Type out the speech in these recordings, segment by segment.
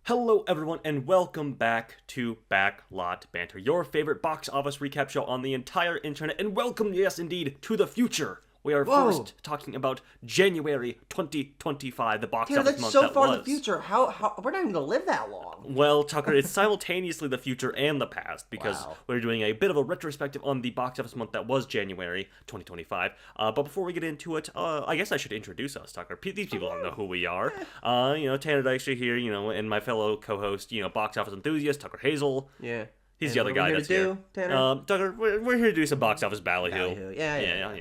Hello, everyone, and welcome back to Backlot Banter, your favorite box office recap show on the entire internet. And welcome, yes, indeed, to the future. We are first talking about January 2025, the box office month that was. That's so far in the future. How we're not even gonna live that long. Well, Tucker, it's simultaneously the future and the past because we're doing a bit of a retrospective on the box office month that was January 2025. But before we get into it, I guess I should introduce us, Tucker. These people don't know who we are. Tanner Dykstra here, and my fellow co-host, box office enthusiast, Tucker Hazel. Yeah. He's the other guy that's here. Tanner? Tucker, we're here to do some box office ballyhoo. Yeah.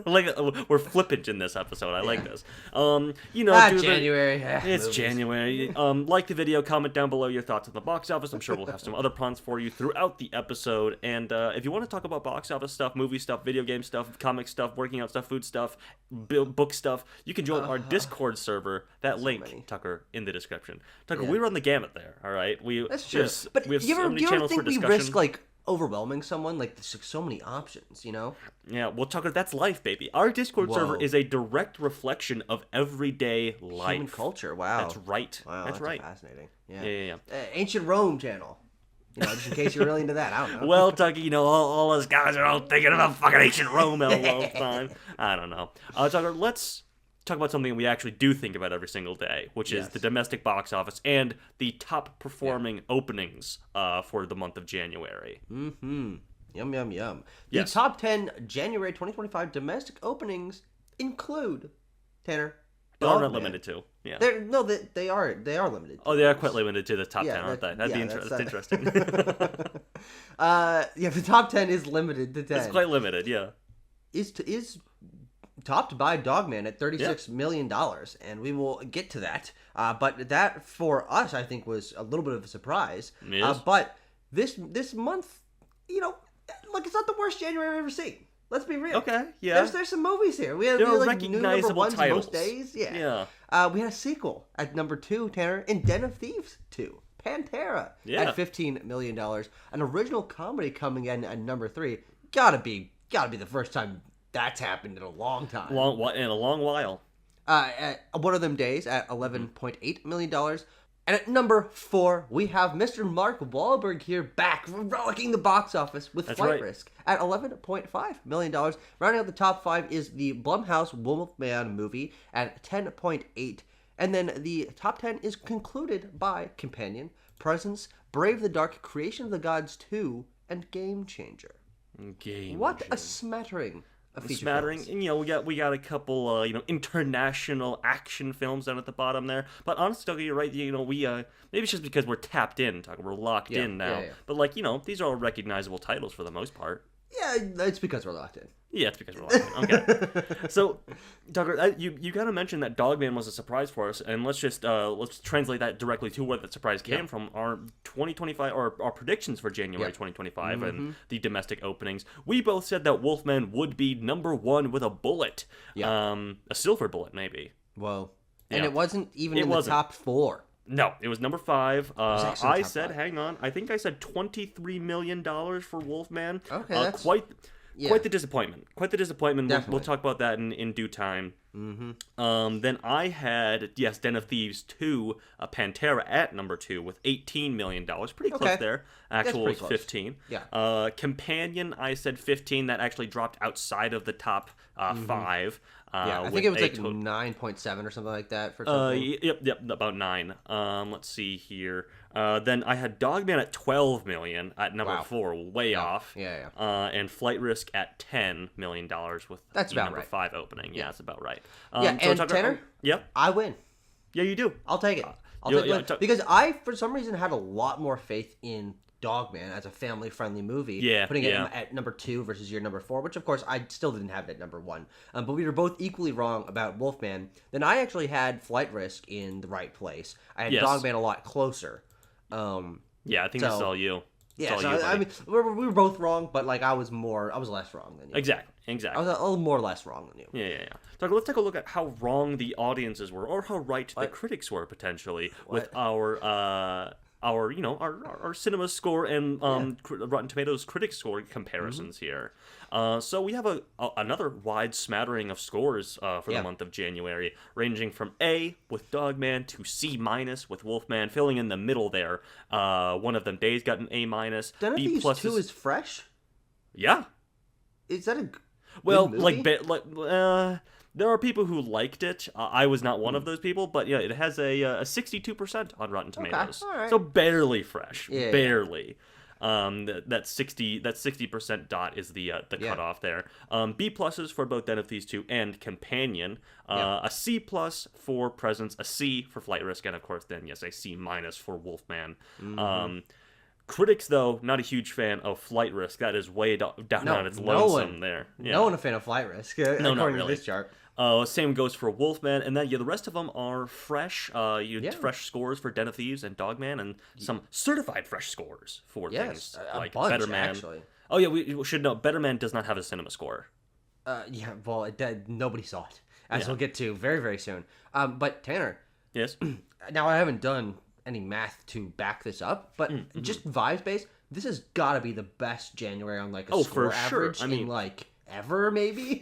We're flippant in this episode. I like this. January. It's movies. January. Like the video, comment down below your thoughts on the box office. I'm sure we'll have some other puns for you throughout the episode. And if you want to talk about box office stuff, movie stuff, video game stuff, comic stuff, working out stuff, food stuff, book stuff, you can join our Discord server. That link, Tucker, in the description. Tucker, we run the gamut there. All right, That's true. But we have you so many ever channels think for we discussion. risk overwhelming someone? There's so many options, Yeah, well, Tucker, that's life, baby. Our Discord server is a direct reflection of everyday life. Human culture. Wow. That's right. Wow, that's right. Fascinating. Yeah. Ancient Rome channel. Just in case you're really into that. I don't know. Well, Tucker, all us guys are all thinking about fucking ancient Rome all the time. I don't know. Tucker, let's talk about something we actually do think about every single day, which is the domestic box office and the top performing openings for the month of January. Mm-hmm. Yum. The top 10 January 2025 domestic openings include, Tanner, But are not limited to. Yeah. They are limited. Oh, they are quite limited to the top 10, aren't they? That's interesting. The top 10 is limited to 10. It's quite limited, yeah. Is topped by Dogman at $36 million, and we will get to that. But that, for us, I think was a little bit of a surprise. Yes. But this month, it's not the worst January I've ever seen. Let's be real. Okay, yeah. There's some movies here. We have recognizable new titles. Most days. Yeah. We had a sequel at number 2, Tanner, in Den of Thieves 2. Pantera at $15 million. An original comedy coming in at number 3. Gotta be the first time that's happened in a long time. In a long while. At One of Them Days at $11.8 million. And at number 4, we have Mr. Mark Wahlberg here back, rollicking the box office with Flight Risk at $11.5 million. Rounding out the top 5 is the Blumhouse Wolfman movie at $10.8. And then the top 10 is concluded by Companion, Presence, Brave the Dark, Creation of the Gods 2, and Game Changer. What a smattering of feature films. And, we got a couple international action films down at the bottom there. But honestly, Doug, you're right. We maybe it's just because we're tapped in, we're locked in now. Yeah. But these are all recognizable titles for the most part. Yeah, it's because we're locked in. Yeah, it's because we're locked in. Okay. So, Tucker, you got to mention that Dogman was a surprise for us, and let's translate that directly to where that surprise came from. Our 2025 or our predictions for January 2025 and the domestic openings. We both said that Wolfman would be number 1 with a bullet, a silver bullet maybe. Whoa! And it wasn't even in the top 4. No, it was number 5. I said, hang on, I think I said $23 million for Wolfman. Okay, that's quite the disappointment. Definitely. We'll talk about that in due time. Mm-hmm. Then I had, Den of Thieves 2, Pantera at number 2 with $18 million. Pretty close there. Actual was 15. Yeah. Companion, I said 15. That actually dropped outside of the top 5. I think it was 9.7 or something like that for something. Yep, about 9. Let's see here. Then I had Dogman at $12 million at number 4, way off. Yeah. And Flight Risk at $10 million with that's the about number right. 5 opening. Yeah, that's about right. And Tanner? Yep. I win. Yeah, you do. I'll take it. I'll take it. Because I, for some reason, had a lot more faith in Dogman as a family-friendly movie. Yeah, putting it at number 2 versus your number 4, which, of course, I still didn't have it at number 1. But we were both equally wrong about Wolfman. Then I actually had Flight Risk in the right place. I had Dogman a lot closer. Yeah, I think this is all you. Yeah, I mean, we were both wrong, but I was less wrong than you. Exactly. I was a little more or less wrong than you. Yeah. So let's take a look at how wrong the audiences were, or how right the critics were potentially with our our cinema score and Rotten Tomatoes critic score comparisons here. So we have another wide smattering of scores for the month of January, ranging from A with Dogman to C- with Wolfman, filling in the middle there. One of them Days got an A-. None of B+ these two is fresh? Yeah. Is that a well, good movie? There are people who liked it. I was not one of those people, but yeah, it has a 62% on Rotten Tomatoes. all right. So barely fresh, Yeah, barely. That 60% dot is the cutoff there. B pluses for both Den of Thieves 2 and Companion. A C plus for Presence, a C for Flight Risk, and of course then a C- for Wolfman. Critics, though, not a huge fan of Flight Risk. That is way down on its lonesome there. Yeah. No one a fan of Flight Risk, according not really. to this chart. Same goes for Wolfman, and then the rest of them are fresh. Fresh scores for Den of Thieves and Dogman, and some certified fresh scores for things like bunch, Better Man. actually. Oh yeah, we should know Better Man does not have a cinema score. Well, nobody saw it, as we'll get to very, very soon. But Tanner, Yes. now I haven't done any math to back this up, but just vibes based, this has got to be the best January on like a score for sure. average in like ever, maybe.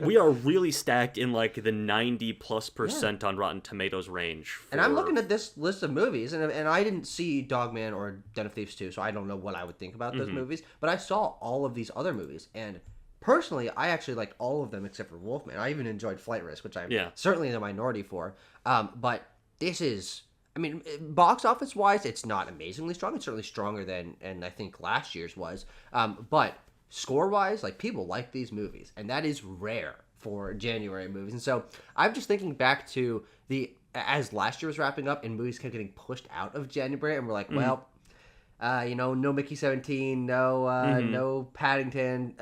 We are really stacked in like the 90+% on Rotten Tomatoes range. And I'm looking at this list of movies, and I didn't see Dogman or Den of Thieves 2, so I don't know what I would think about those movies. But I saw all of these other movies, and personally, I actually liked all of them except for Wolfman. I even enjoyed Flight Risk, which I'm certainly in the minority for. But this is, I mean, box office wise, it's not amazingly strong. It's certainly stronger than, and I think last year's was. But score wise, like, people like these movies, and that is rare for January movies. And so I'm just thinking back to as last year was wrapping up and movies kept getting pushed out of January, and we're like, well, no Mickey 17, no Paddington,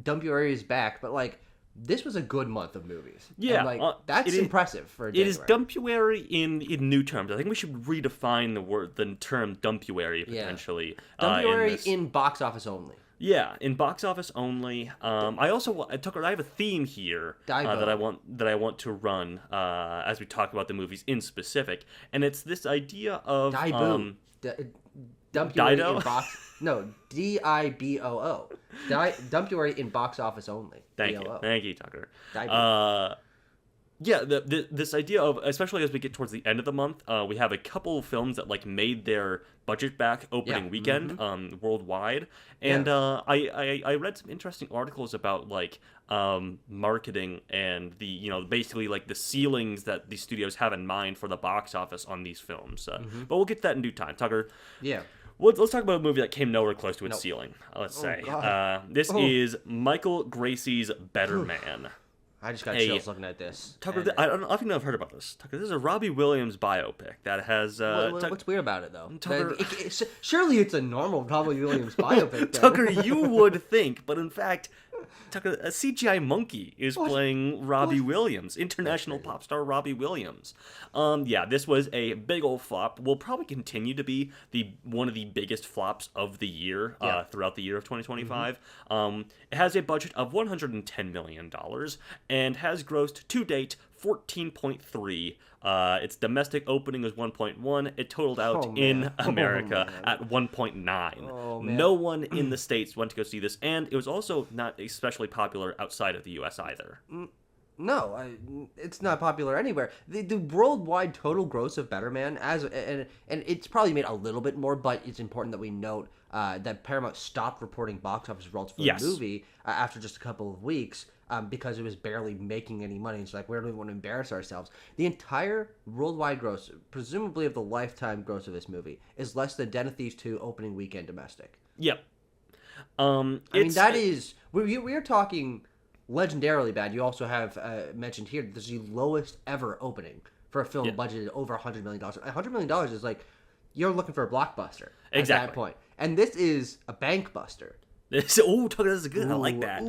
Dumpuary is back, but like, this was a good month of movies. Yeah, and, like, that's impressive for January. It is Dumpuary in new terms. I think we should redefine the term Dumpuary potentially. Dumpuary in box office only. Yeah, in box office only. Tucker, I have a theme here that I want to run as we talk about the movies in specific, and it's this idea of Dumpuary in box. No, DIBOO. Dumpuary in box office only. Thank you, Tucker. This idea of, especially as we get towards the end of the month, we have a couple films that like made their budget back opening weekend worldwide, and I read some interesting articles about like marketing and the basically like the ceilings that these studios have in mind for the box office on these films. But we'll get to that in due time, Tucker. Yeah. Let's talk about a movie that came nowhere close to its ceiling. Let's say this is Michael Gracie's Better Man. I just got chills looking at this. Tucker, I don't know if you've heard about this. Tucker, this is a Robbie Williams biopic that has... what's weird about it, though? Tucker, surely it's a normal Robbie Williams biopic. Tucker, you would think, but in fact, Tucker, a CGI monkey is playing Robbie Williams, international pop star Robbie Williams. This was a big old flop. Will probably continue to be one of the biggest flops of the year throughout the year of 2025. It has a budget of $110 million and has grossed to date 14.3. Its domestic opening was 1.1. It totaled out in America at 1.9. No one in the States went to go see this, and it was also not especially popular outside of the U.S. either. No, it's not popular anywhere. The worldwide total gross of Better Man, and it's probably made a little bit more, but it's important that we note that Paramount stopped reporting box office results for the movie after just a couple of weeks. Because it was barely making any money. It's like, we don't even want to embarrass ourselves. The entire worldwide gross, presumably of the lifetime gross of this movie, is less than Den of Thieves 2 opening weekend domestic. Yep. That is... We are talking legendarily bad. You also have mentioned here that this is the lowest ever opening for a film budgeted over $100 million. $100 million is like, you're looking for a blockbuster at that point. And this is a bank buster. Tucker, this is good. I like that.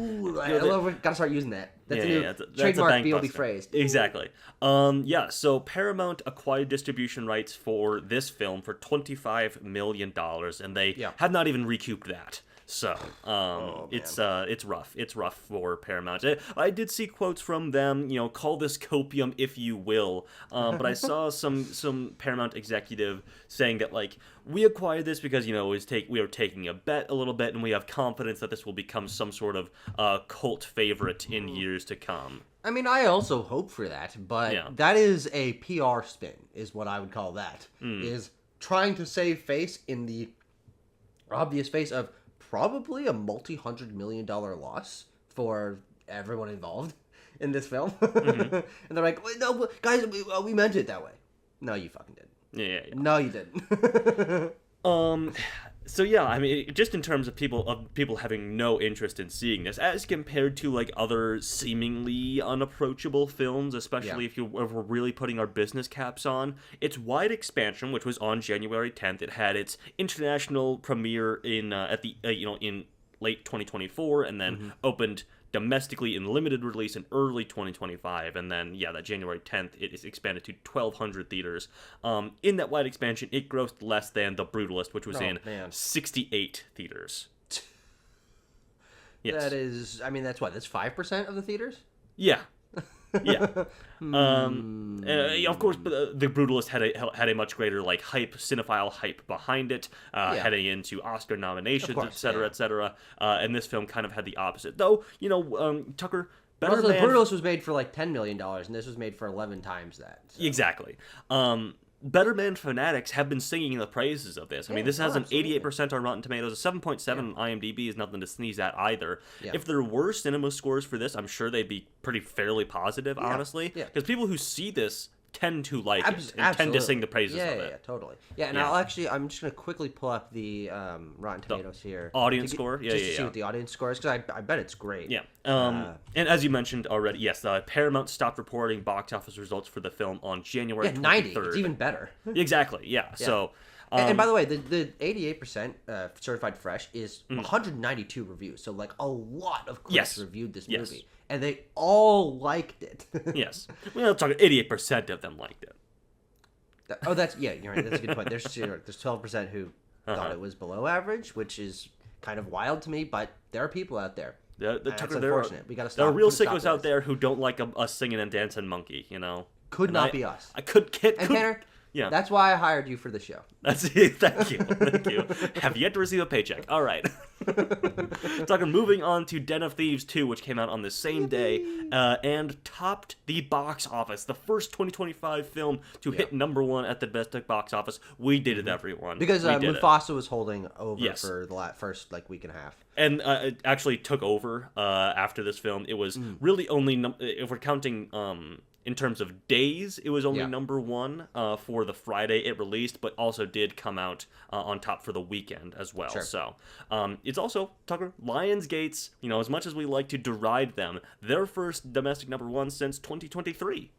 Gotta start using that. That's a new trademark BLB phrase. Exactly. So Paramount acquired distribution rights for this film for $25 million, and they have not even recouped that. So man. it's rough. It's rough for Paramount. I did see quotes from them, call this copium if you will. But I saw some Paramount executive saying that like we acquired this because we are taking a bet a little bit, and we have confidence that this will become some sort of cult favorite in years to come. I mean, I also hope for that, but that is a PR spin, is what I would call that. Is trying to save face in the obvious face of probably a multi-$100 million loss for everyone involved in this film. And they're like, no, guys, we meant it that way. No, you fucking didn't. Yeah. No, you didn't. So yeah, I mean, just in terms of people having no interest in seeing this, as compared to like other seemingly unapproachable films, especially if we're really putting our business caps on, its wide expansion, which was on January 10th, it had its international premiere in in late 2024, and then opened domestically in limited release in early 2025, and then that January 10th it is expanded to 1,200 theaters. In that wide expansion, it grossed less than The Brutalist, which was 68 theaters. Yes. That is, I mean, that's 5% of the theaters? Yeah. Of course, The Brutalist had a much greater like cinephile hype behind it, heading into Oscar nominations, etc. And this film kind of had the opposite, though. Tucker. The Brutalist was made for like $10 million, and this was made for 11 times that. So. Exactly. Better Man fanatics have been singing the praises of this. I mean, this has an 88% on Rotten Tomatoes, a 7.7 on IMDb is nothing to sneeze at either. Yeah. If there were cinema scores for this, I'm sure they'd be fairly positive, honestly. Because people who see this tend to like it and tend to sing the praises of it. Yeah, totally. Yeah, and I'm just going to quickly pull up the Rotten Tomatoes here. Audience score? Just to see what the audience score is, because I bet it's great. Yeah. And as you mentioned already, yes, Paramount stopped reporting box office results for the film on January 23rd. 90. It's even better. Exactly, yeah. So... and by the way, the 88% certified fresh is 192 reviews. So, like, a lot of critics reviewed this movie. And they all liked it. Yes. We're talking 88% of them liked it. You're right. That's a good point. There's 12% who thought it was below average, which is kind of wild to me, but there are people out there. That's unfortunate. We gotta stop. There are real sickos out there who don't like a singing and dancing monkey, Could not be us. Tanner, yeah. That's why I hired you for the show. Thank you. Have yet to receive a paycheck. All right. Moving on to Den of Thieves 2, which came out on the same day and topped the box office. The first 2025 film to hit number one at the domestic box office. We did it, everyone. Because Mufasa was holding over for the first week and a half. And it actually took over after this film. It was really only, if we're counting... in terms of days, it was only number one for the Friday it released, but also did come out on top for the weekend as well. Sure. So it's also, Tucker, Lionsgate's, as much as we like to deride them, their first domestic number one since 2023.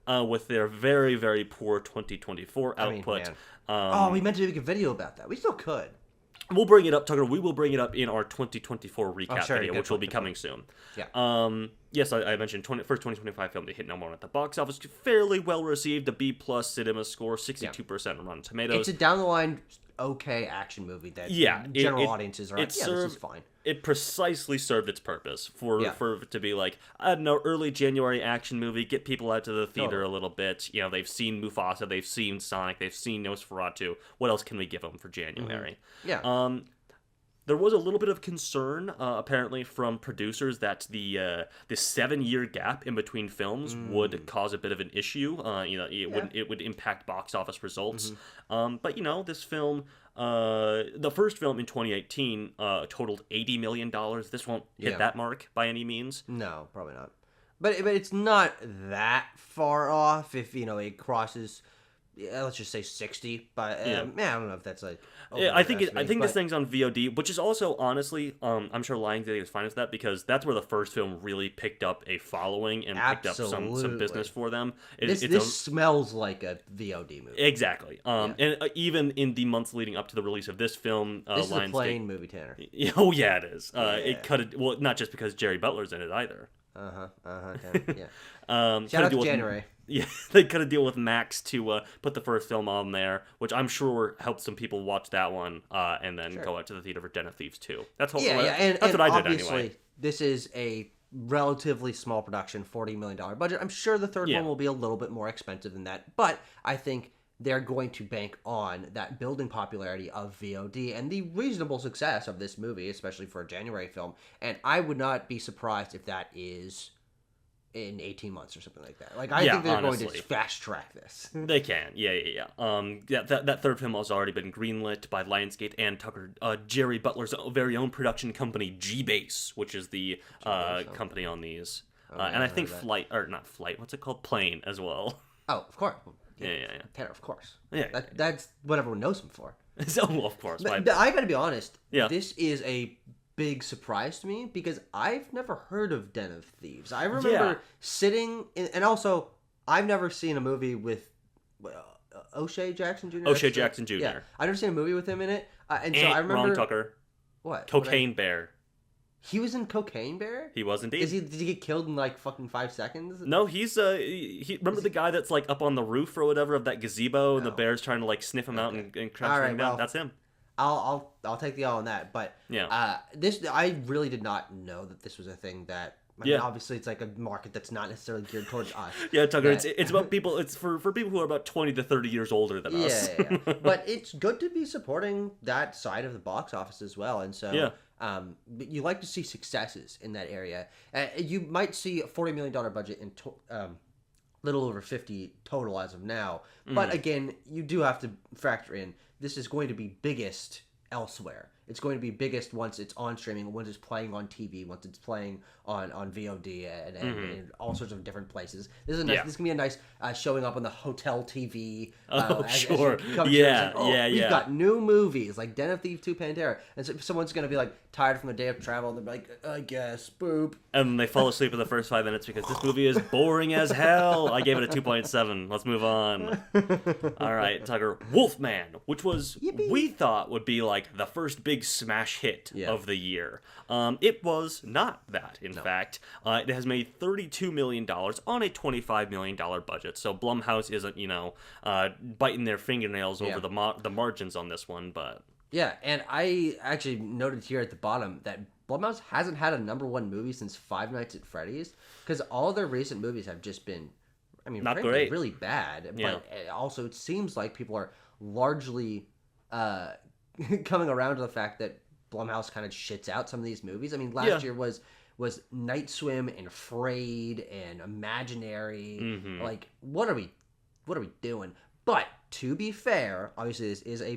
With their very, very poor 2024 output. We meant to make a video about that. We still could. We'll bring it up, Tucker. We will bring it up in our 2024 recap video, which will be coming soon. Yeah. Yes, I mentioned first 2025 film to hit number one at the box office. Fairly well received. A B+ cinema score, 62% on Rotten Tomatoes. It's a down the line okay action movie that general audiences are like, this is fine. It precisely served its purpose for it to be like, I don't know, early January action movie, get people out to the theater a little bit. They've seen Mufasa, they've seen Sonic, they've seen Nosferatu. What else can we give them for January? There was a little bit of concern, apparently, from producers that the 7-year gap in between films would cause a bit of an issue. It would impact box office results. But this film, the first film in 2018, totaled $80 million. This won't hit that mark by any means. No, probably not. But it's not that far off if it crosses. Let's just say 60, but I don't know if that's like. I think this thing's on VOD, which is also honestly, I'm sure Lionsgate is fine with that because that's where the first film really picked up a following and picked up some business for them. This smells like a VOD movie. Exactly. And even in the months leading up to the release of this film, this is a plain movie, Tanner. Oh yeah, it is. It cut it. Well, not just because Jerry Butler's in it either. Shout out to January. Yeah, they got to deal with Max to put the first film on there, which I'm sure helped some people watch that one and then go out to the theater for Den of Thieves 2. That's what, that's what I did anyway. This is a relatively small production, $40 million budget. I'm sure the third one will be a little bit more expensive than that, but I think they're going to bank on that building popularity of VOD and the reasonable success of this movie, especially for a January film. And I would not be surprised if that is in 18 months or something like that. Like, I think they're going to fast track this. They can. Yeah. That third film has already been greenlit by Lionsgate and Tucker, Jerry Butler's very own production company, G-Base, which is the company on these. And I think not Flight, what's it called? Plane as well. Oh, of course. Yeah. Tanner, of course. Yeah. That's what everyone knows him for. Well, of course. But I gotta be honest. Yeah. This is a big surprise to me because I've never heard of Den of Thieves. I remember sitting in, and also I've never seen a movie with O'Shea Jackson Jr. O'Shea Jackson Jr. Yeah, I've never seen a movie with him in it, and so I remember Ron Tucker. What? Cocaine Bear. He was in Cocaine Bear? He was indeed. Did he get killed in like fucking 5 seconds? No, he remember the guy that's like up on the roof or whatever of that gazebo and the bear's trying to like sniff him out and crouch him down? Well, that's him. I'll take the L on that, but this I really did not know that this was a thing that. I mean, obviously, it's like a market that's not necessarily geared towards us. Yeah, Tucker, it's about people. It's for people who are about 20 to 30 years older than us. Yeah. But it's good to be supporting that side of the box office as well, and so you like to see successes in that area. You might see a $40 million budget in little over 50 total as of now, but again, you do have to factor in this is going to be biggest elsewhere. It's going to be biggest once it's on streaming, once it's playing on TV, once it's playing on VOD and all sorts of different places. This is nice. This is gonna be a nice showing up on the hotel TV. Sure. We've got new movies like Den of Thieves 2 Pantera, and so someone's gonna be like tired from a day of travel, and they're like, I guess, boop. And they fall asleep in the first 5 minutes because this movie is boring as hell. I gave it a 2.7. Let's move on. All right, Tucker. Wolfman, which was we thought would be like the first big smash hit of the year. It was not that. In fact, it has made $32 million on a $25 million budget. So Blumhouse isn't, biting their fingernails over the margins on this one, but and I actually noted here at the bottom that Blumhouse hasn't had a #1 movie since Five Nights at Freddy's because all their recent movies have just been, not great, really bad. But also, it seems like people are largely coming around to the fact that Blumhouse kind of shits out some of these movies. I mean, last year was Night Swim and Afraid and Imaginary. Like, what are we doing? But to be fair, obviously this is a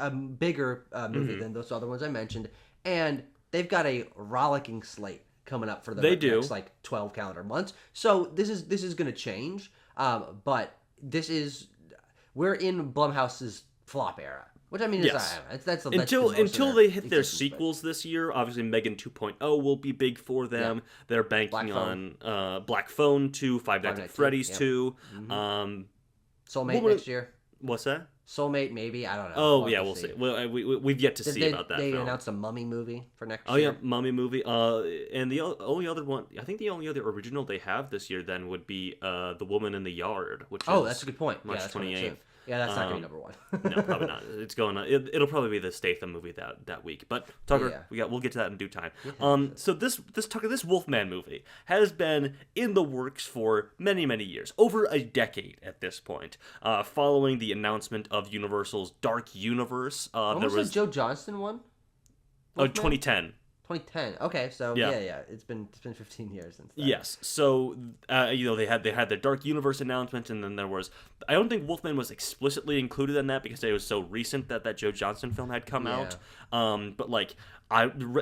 bigger movie than those other ones I mentioned, and they've got a rollicking slate coming up for the next like 12 calendar months. So this is going to change, but we're in Blumhouse's flop era. Which I mean, that's until they hit their sequels this year. Obviously, Megan 2.0 will be big for them. Yeah. They're banking on Black Phone 2, Five Nights at Freddy's 2, Soulmate next year. What's that? Soulmate, maybe, I don't know. Oh yeah, we'll see. Well, we've yet to see about that. They announced a Mummy movie for next year. Oh yeah, Mummy movie. And the only other one, I think the only other original they have this year then would be The Woman in the Yard, which that's a good point. March 28th. Yeah, that's not going to be #1. No, probably not. It's going on. It'll probably be the Statham movie that week. But Tucker, we'll get to that in due time. So this Wolfman movie has been in the works for many, many years, over a decade at this point. Following the announcement of Universal's Dark Universe, when was the Joe Johnston one? Wolfman? 2010. 2010. Okay, so yeah. It's been 15 years since that. Yes. So they had their Dark Universe announcement, and then there was. I don't think Wolfman was explicitly included in that because it was so recent that Joe Johnston film had come out. But like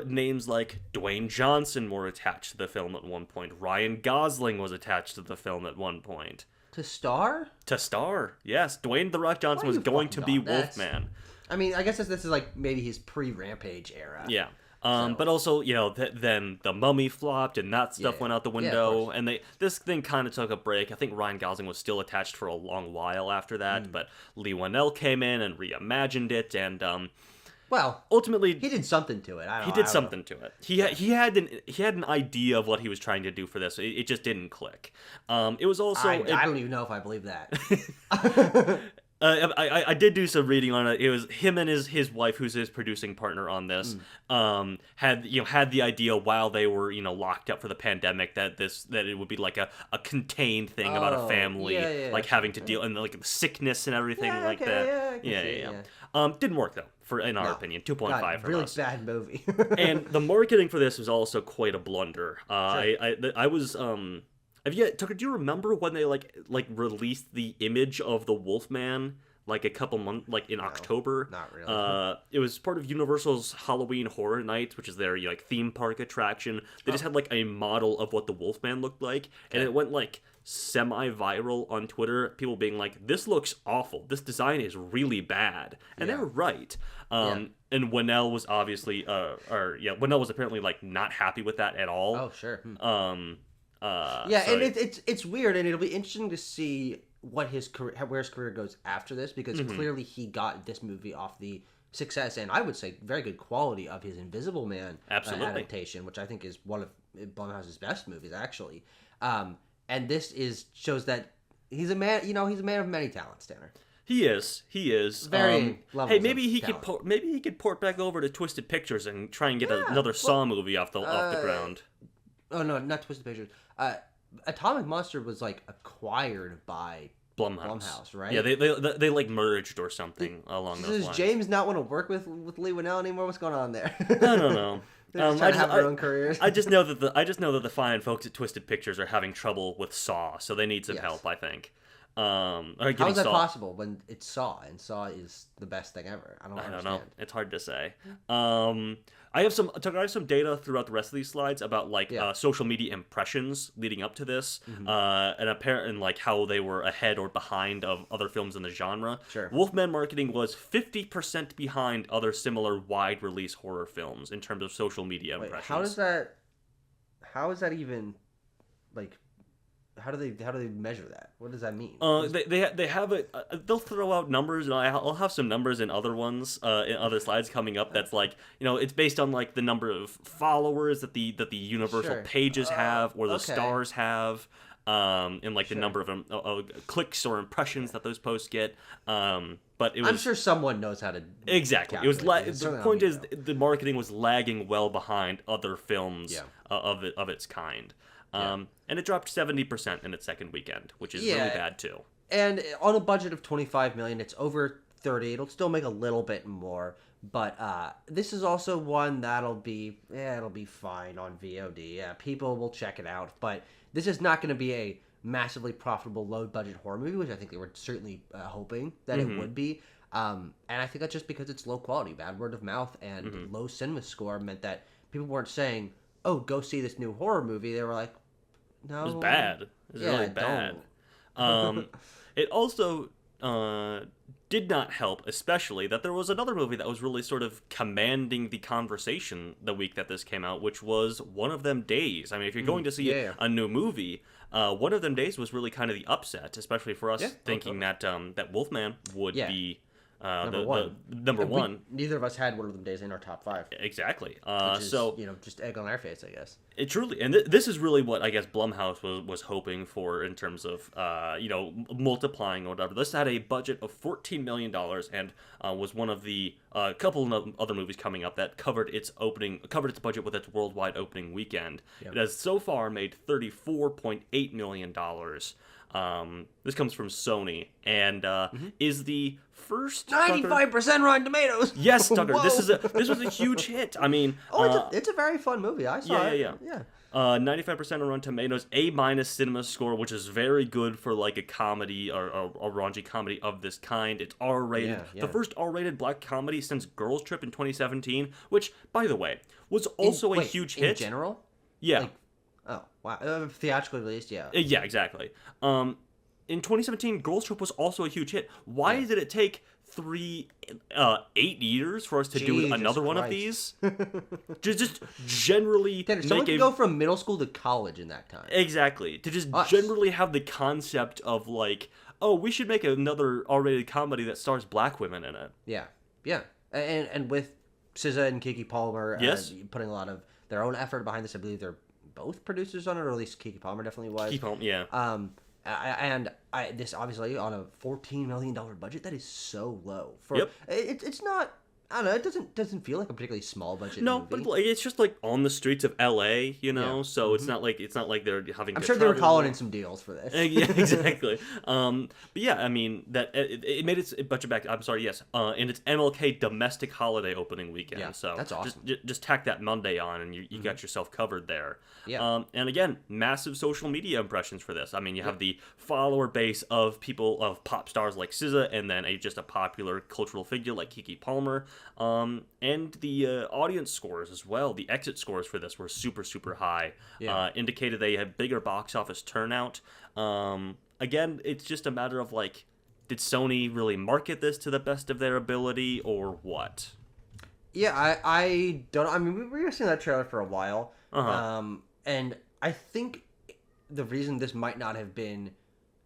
names like Dwayne Johnson were attached to the film at one point. Ryan Gosling was attached to the film at one point. To star? To star. Yes, Dwayne "The Rock" Johnson was going to be Wolfman. I mean, I guess this is like maybe his pre-Rampage era. Yeah. But also, then the Mummy flopped and that stuff went out the window, and this thing kind of took a break. I think Ryan Gosling was still attached for a long while after that, but Lee Whannell came in and reimagined it, and Well, ultimately he did something to it. He did something to it. He had an idea of what he was trying to do for this. It just didn't click. It was also I don't even know if I believe that. I did do some reading on it. It was him and his wife, who's his producing partner on this, had the idea while they were locked up for the pandemic that it would be like a contained thing about a family having to deal and like sickness and everything like that. Yeah. Didn't work though, in our opinion. 2.5 from really us. Bad movie. And the marketing for this was also quite a blunder. Sure. I was Tucker, do you remember when they like released the image of the Wolfman like a couple months in October? Not really. It was part of Universal's Halloween Horror Nights, which is their theme park attraction. They just had like a model of what the Wolfman looked like, and it went like semi-viral on Twitter. People being like, "This looks awful. This design is really bad," and they're right. And Winnell was obviously, Winnell was apparently like not happy with that at all. Oh sure. And it's weird, and it'll be interesting to see what where his career goes after this, because clearly he got this movie off the success and I would say very good quality of his Invisible Man adaptation, which I think is one of Blumhouse's best movies actually. And this shows that he's a man. He's a man of many talents, Tanner. He is. Very levels. Hey, maybe he could port back over to Twisted Pictures and try and get another Saw movie off the ground. Oh no, not Twisted Pictures. Atomic Monster was like acquired by Blumhouse, right? Yeah, they like merged or something along those lines. Does James not want to work with Lee Winnell anymore? What's going on there? I don't know. They're just trying to have their own careers. I just know that the fine folks at Twisted Pictures are having trouble with Saw, so they need some help, I think. How is that possible when it's Saw, and Saw is the best thing ever? I don't know. It's hard to say. I have some data throughout the rest of these slides about social media impressions leading up to this, and like how they were ahead or behind of other films in the genre. Sure. Wolfman marketing was 50% behind other similar wide release horror films in terms of social media impressions. How is that even like? How do they measure that? What does that mean? They have it. They'll throw out numbers, and I'll have some numbers in other ones, in other slides coming up. That's like it's based on like the number of followers that the Universal pages have, or the stars have, and like the number of clicks or impressions that those posts get. But I'm sure someone knows how to. Exactly. It was the point is the marketing was lagging well behind other films of its kind. And it dropped 70% in its second weekend, which is really bad too. And on a budget of $25 million, it's over 30. It'll still make a little bit more, but this is also one that'll be fine on VOD. Yeah, people will check it out, but this is not going to be a massively profitable low budget horror movie, which I think they were certainly hoping that it would be. And I think that's just because it's low quality, bad word of mouth, and low cinema score meant that people weren't saying, "Oh, go see this new horror movie." They were like, "No, it was bad. It was really bad." It also did not help, especially that there was another movie that was really sort of commanding the conversation the week that this came out, which was One of Them Days. I mean, if you're going to see a new movie, One of Them Days was really kind of the upset, especially for us, thinking that Wolfman would be number one. Neither of us had One of Them Days in our top 5. Exactly. Which is, just egg on our face, I guess. It truly, and this is really what I guess Blumhouse was hoping for in terms of multiplying or whatever. This had a budget of $14 million and was one of the couple of other movies coming up that covered its budget with its worldwide opening weekend. It has so far made $34.8 million. This comes from Sony and is the first 95% Rotten Tomatoes. Yes, Tucker. This was a huge hit. I mean, it's a very fun movie. I saw it. Yeah. 95% on Rotten Tomatoes, A- cinema score, which is very good for like a comedy or a raunchy comedy of this kind. It's R-rated. The first R-rated black comedy since Girls Trip in 2017, which, by the way, was also a huge hit. In general? Yeah. Oh, wow. Theatrically released, yeah. Yeah, exactly. In 2017, Girls Trip was also a huge hit. Why did it take 8 years for us to do another one of these? just generally someone can go from middle school to college in that time. Exactly. To just generally have the concept of like, oh, we should make another R-rated comedy that stars black women in it. Yeah. And with SZA and Keke Palmer Yes. putting a lot of their own effort behind this. I believe they're both producers on it, or at least Keke Palmer definitely was. Keke Palmer, yeah. This obviously on a $14 million budget, that is so low. Yep. It's not. I don't know. It doesn't feel like a particularly small budget. No, movie. but it's just like on the streets of L.A., Yeah. So it's not like they're having. I'm to sure they were travel. calling in some deals for this. Yeah, exactly. But yeah, I mean that it made its budget back. I'm sorry, yes. In its MLK domestic holiday opening weekend. Yeah, so that's awesome. Just tack that Monday on, and you got yourself covered there. Yeah. And again, massive social media impressions for this. I mean, you have the follower base of people of pop stars like SZA, and then just a popular cultural figure like Keke Palmer. And the audience scores as well. The exit scores for this were super, super high. Yeah. Indicated they had bigger box office turnout. Again, it's just a matter of like, did Sony really market this to the best of their ability or what? Yeah, I don't know. I mean, we were seeing that trailer for a while. And I think the reason this might not have been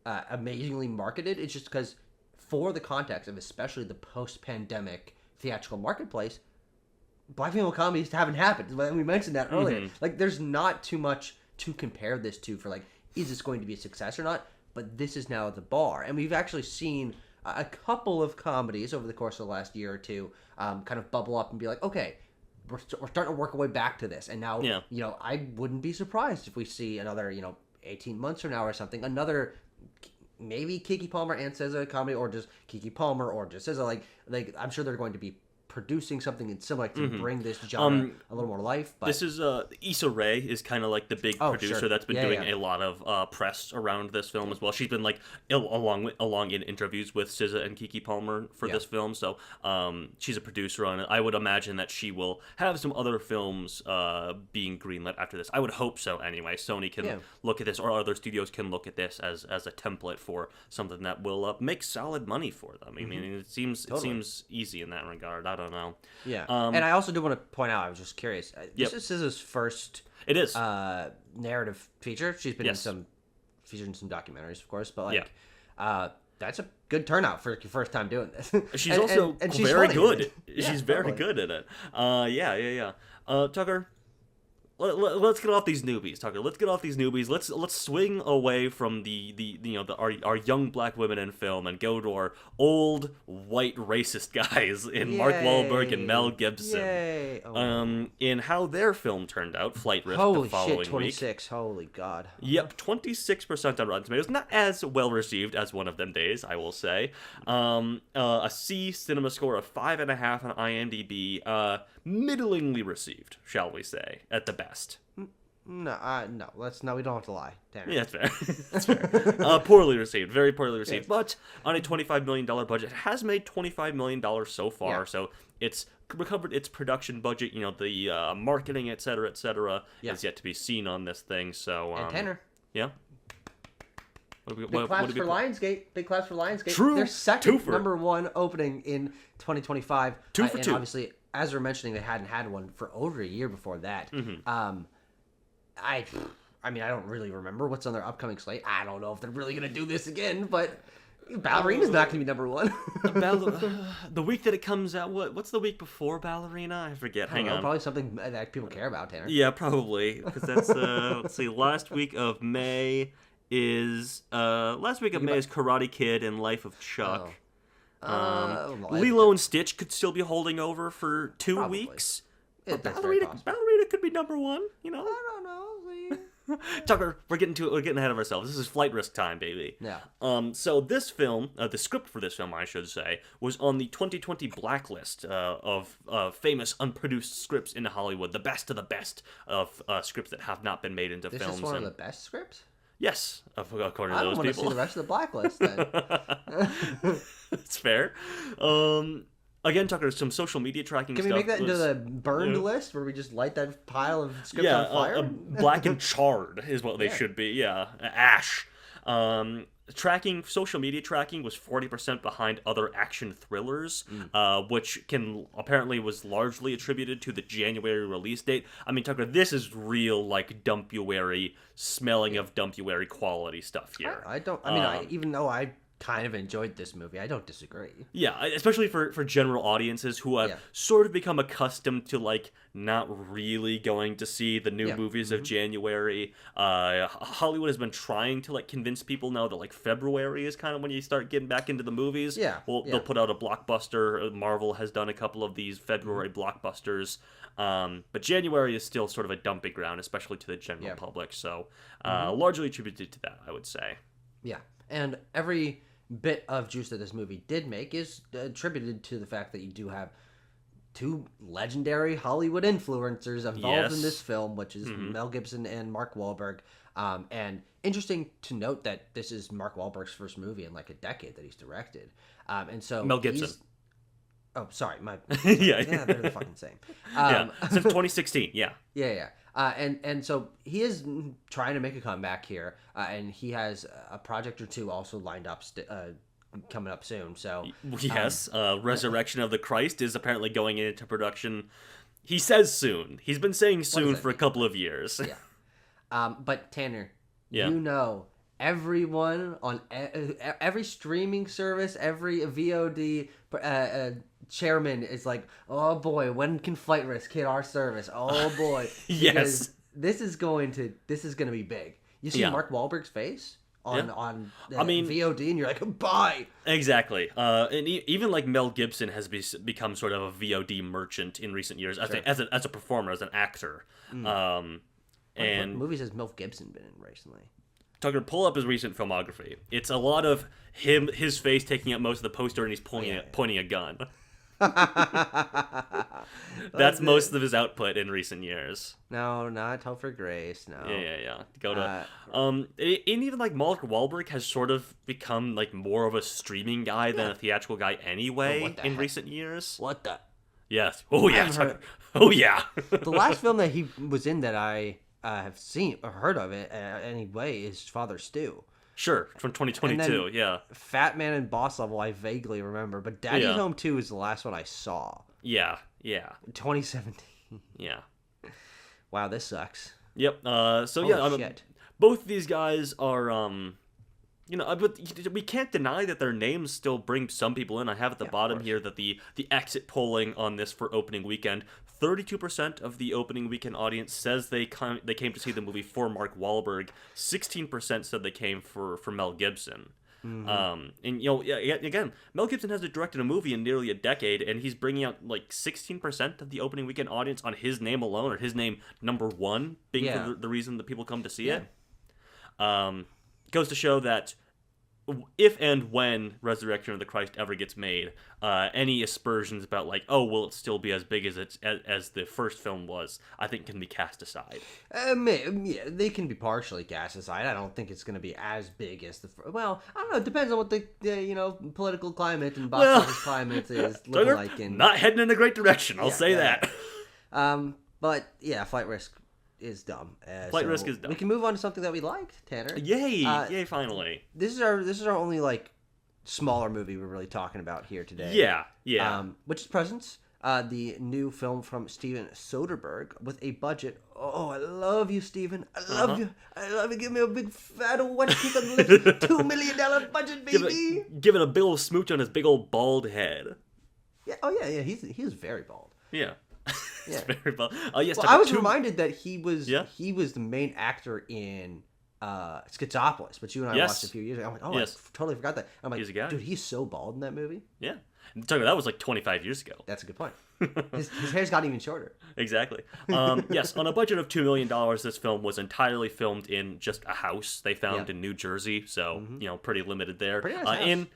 amazingly marketed is just because for the context of especially the post-pandemic theatrical marketplace, black female comedies haven't happened. We mentioned that earlier. Like, there's not too much to compare this to for, like, is this going to be a success or not? But this is now the bar. And we've actually seen a couple of comedies over the course of the last year or two kind of bubble up and be like, okay, we're starting to work our way back to this. And now, I wouldn't be surprised if we see another, 18 months from now or something, another maybe Keke Palmer and SZA comedy, or just Keke Palmer or just SZA. Like I'm sure they're going to be producing something similar to bring this genre a little more life. But this is Issa Rae is kind of like the big producer that's been doing a lot of press around this film as well. She's been like along in interviews with SZA and Keke Palmer for this film, so she's a producer on it. I would imagine that she will have some other films being greenlit after this. I would hope so anyway. Sony can look at this, or other studios can look at this as a template for something that will make solid money for them. I mean, it seems easy in that regard. I don't know. Yeah. And I also do want to point out, I was just curious, this is SZA's first it is narrative feature. She's been featured in some documentaries, of course, but that's a good turnout for your first time doing this. She's also she's very funny. good. Yeah, She's very good at it. Tucker, let's get off these newbies, Tucker. Let's get off these newbies. Let's swing away from our young black women in film and go to our old white racist guys in Mark Wahlberg and Mel Gibson. Yay. In how their film turned out, Flight Risk, Holy the following shit, 26. Week. Holy God. Yep, 26% on Rotten Tomatoes. Not as well received as One of Them Days, I will say. A C cinema score of 5.5 on IMDb. Middlingly received, shall we say, at the best. No. We don't have to lie, Tanner. Yeah, that's fair. Poorly received, very poorly received. But on a $25 million budget, it has made $25 million so far. Yeah. So it's recovered its production budget. The marketing, et cetera, is yet to be seen on this thing. So, and Tanner. Yeah. Big claps for Lionsgate. Big claps for Lionsgate. True. Their second number one opening in 2025. 2 for 2. And obviously, as we're mentioning, they hadn't had one for over a year before that. I mean, I don't really remember what's on their upcoming slate. I don't know if they're really going to do this again, but Ballerina's not going to be number one. The week that it comes out, what's the week before Ballerina? I forget. Hang on. Probably something that people care about, Tanner. Yeah, probably, because that's let's see. Last week of May is Karate Kid and Life of Chuck. Lilo and Stitch could still be holding over for 2 weeks. But Ballerina could be number one. I don't know. Tucker, we're getting ahead of ourselves. This is Flight Risk time, baby. Yeah. So this film, the script for this film, I should say, was on the 2020 blacklist of famous unproduced scripts in Hollywood, the best of the best of scripts that have not been made into films. This is one of the best scripts? Yes, according to those people. I don't want to see the rest of the blacklist then. That's fair. Again, Tucker, some social media tracking stuff. Can we make that into the burned list where we just light that pile of scripts on fire? Black and charred is what they should be. Yeah, ash. Social media tracking was 40% behind other action thrillers, which apparently was largely attributed to the January release date. I mean, Tucker, this is real, like, Dumpuary, smelling of Dumpuary quality stuff here. Even though I kind of enjoyed this movie. I don't disagree. Yeah, especially for general audiences who have sort of become accustomed to like not really going to see the new movies of January. Hollywood has been trying to like convince people now that like February is kind of when you start getting back into the movies. They'll put out a blockbuster. Marvel has done a couple of these February blockbusters. But January is still sort of a dumping ground, especially to the general public. So largely attributed to that, I would say. Yeah, and every bit of juice that this movie did make is attributed to the fact that you do have two legendary Hollywood influencers involved in this film, which is Mel Gibson and Mark Wahlberg. And interesting to note that this is Mark Wahlberg's first movie in like a decade that he's directed. And so Mel Gibson. Oh, sorry, yeah, they're the fucking same. Since 2016, and so he is trying to make a comeback here, and he has a project or two also lined up coming up soon. So yes, Resurrection of the Christ is apparently going into production. He says soon. He's been saying soon for a couple of years. But Tanner, you know, everyone on every streaming service, every VOD chairman is like, oh boy, when can Flight Risk hit our service? Oh boy. Yes. This is going to be big. You see Mark Wahlberg's face on VOD, and you're like, buy. Exactly. And even like Mel Gibson has become sort of a VOD merchant in recent years as a performer, as an actor. What movies has Mel Gibson been in recently? Tucker, pull up his recent filmography. It's a lot of his face taking up most of the poster, and he's pointing a gun. That's most of his output in recent years. No, not Hope for Grace. No. Yeah. Go to and even like Mark Wahlberg has sort of become like more of a streaming guy than a theatrical guy anyway in recent years. What the? Yes. Oh yeah. Oh yeah. The last film that he was in that I have seen or heard of it anyway is Father Stew. Sure, from 2022, Fat Man and Boss Level, I vaguely remember, but Daddy's Home 2 is the last one I saw. Yeah. 2017. Yeah. Wow, this sucks. Yep. Shit. Both of these guys are, but we can't deny that their names still bring some people in. I have at the bottom here that the exit polling on this for opening weekend, 32% of the opening weekend audience says they came to see the movie for Mark Wahlberg. 16% said they came for Mel Gibson. And again, Mel Gibson hasn't directed a movie in nearly a decade, and he's bringing out like 16% of the opening weekend audience on his name alone, or his name number one being for the reason that people come to see it. Goes to show that if and when Resurrection of the Christ ever gets made, any aspersions about like, oh, will it still be as big as as the first film was, I think can be cast aside. They can be partially cast aside. I don't think it's going to be as big as I don't know. It depends on what the political climate and box office climate is looking like. Not heading in a great direction. I'll say that. But yeah, Flight Risk is dumb. Flight Risk is dumb. We can move on to something that we liked, Tanner. Yay, finally. This is our only like smaller movie we're really talking about here today. Yeah. Which is Presence, the new film from Steven Soderbergh with a budget. Oh, I love you, Steven. I love you. I love you. Give me a big fat wet kick on the lips. $2 million budget, baby. Give it a big old smooch on his big old bald head. Yeah. Oh yeah. He's very bald. Yeah. Yeah. Very well. Yes, I was reminded that he was the main actor in Schizopolis, which you and I watched a few years ago. I'm like, I totally forgot that. I'm like, dude, he's so bald in that movie. Yeah. That was like 25 years ago. That's a good point. His hair's gotten even shorter. Exactly. Yes, on a budget of $2 million, this film was entirely filmed in just a house they found in New Jersey, so, pretty limited there. Pretty nice house.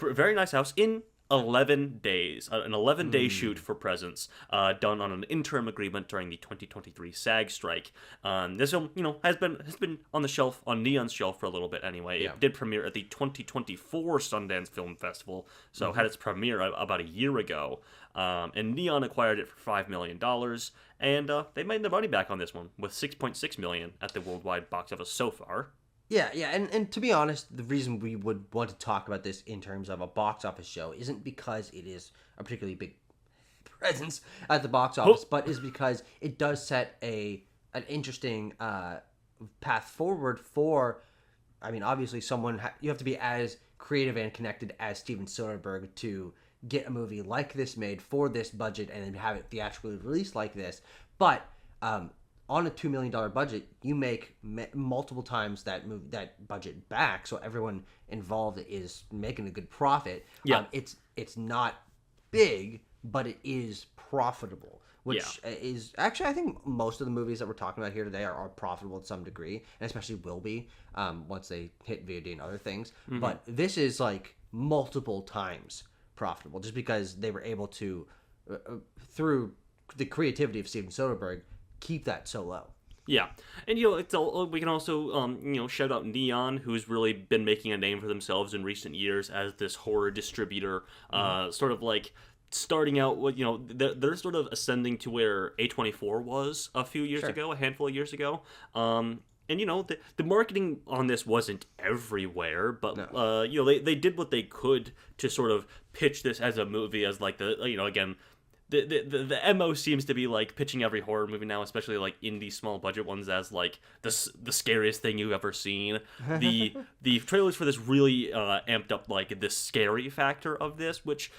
Very nice house. In 11 days, an 11-day shoot for Presence, done on an interim agreement during the 2023 SAG strike. This film, has been on the shelf, on Neon's shelf for a little bit anyway. It did premiere at the 2024 Sundance Film Festival, so had its premiere about a year ago. And Neon acquired it for $5 million, and they made their money back on this one with $6.6 million at the worldwide box office so far. Yeah, and to be honest, the reason we would want to talk about this in terms of a box office show isn't because it is a particularly big presence at the box office, but is because it does set an interesting path forward for, obviously you have to be as creative and connected as Steven Soderbergh to get a movie like this made for this budget and then have it theatrically released like this. But on a $2 million budget, you make multiple times that budget back, so everyone involved is making a good profit. Yeah. It's not big, but it is profitable. Which is actually, I think most of the movies that we're talking about here today are profitable to some degree, and especially will be once they hit VOD and other things. Mm-hmm. But this is like multiple times profitable, just because they were able to, through the creativity of Steven Soderbergh, keep that so low. Yeah, and it's all, we can also shout out Neon, who's really been making a name for themselves in recent years as this horror distributor, sort of like starting out with, they're sort of ascending to where A24 was a few years ago, a handful of years ago. And the marketing on this wasn't everywhere, but they did what they could to sort of pitch this as a movie, as like again, the MO seems to be like pitching every horror movie now, especially like indie small budget ones, as like the scariest thing you've ever seen. The trailers for this really amped up like the scary factor of this, which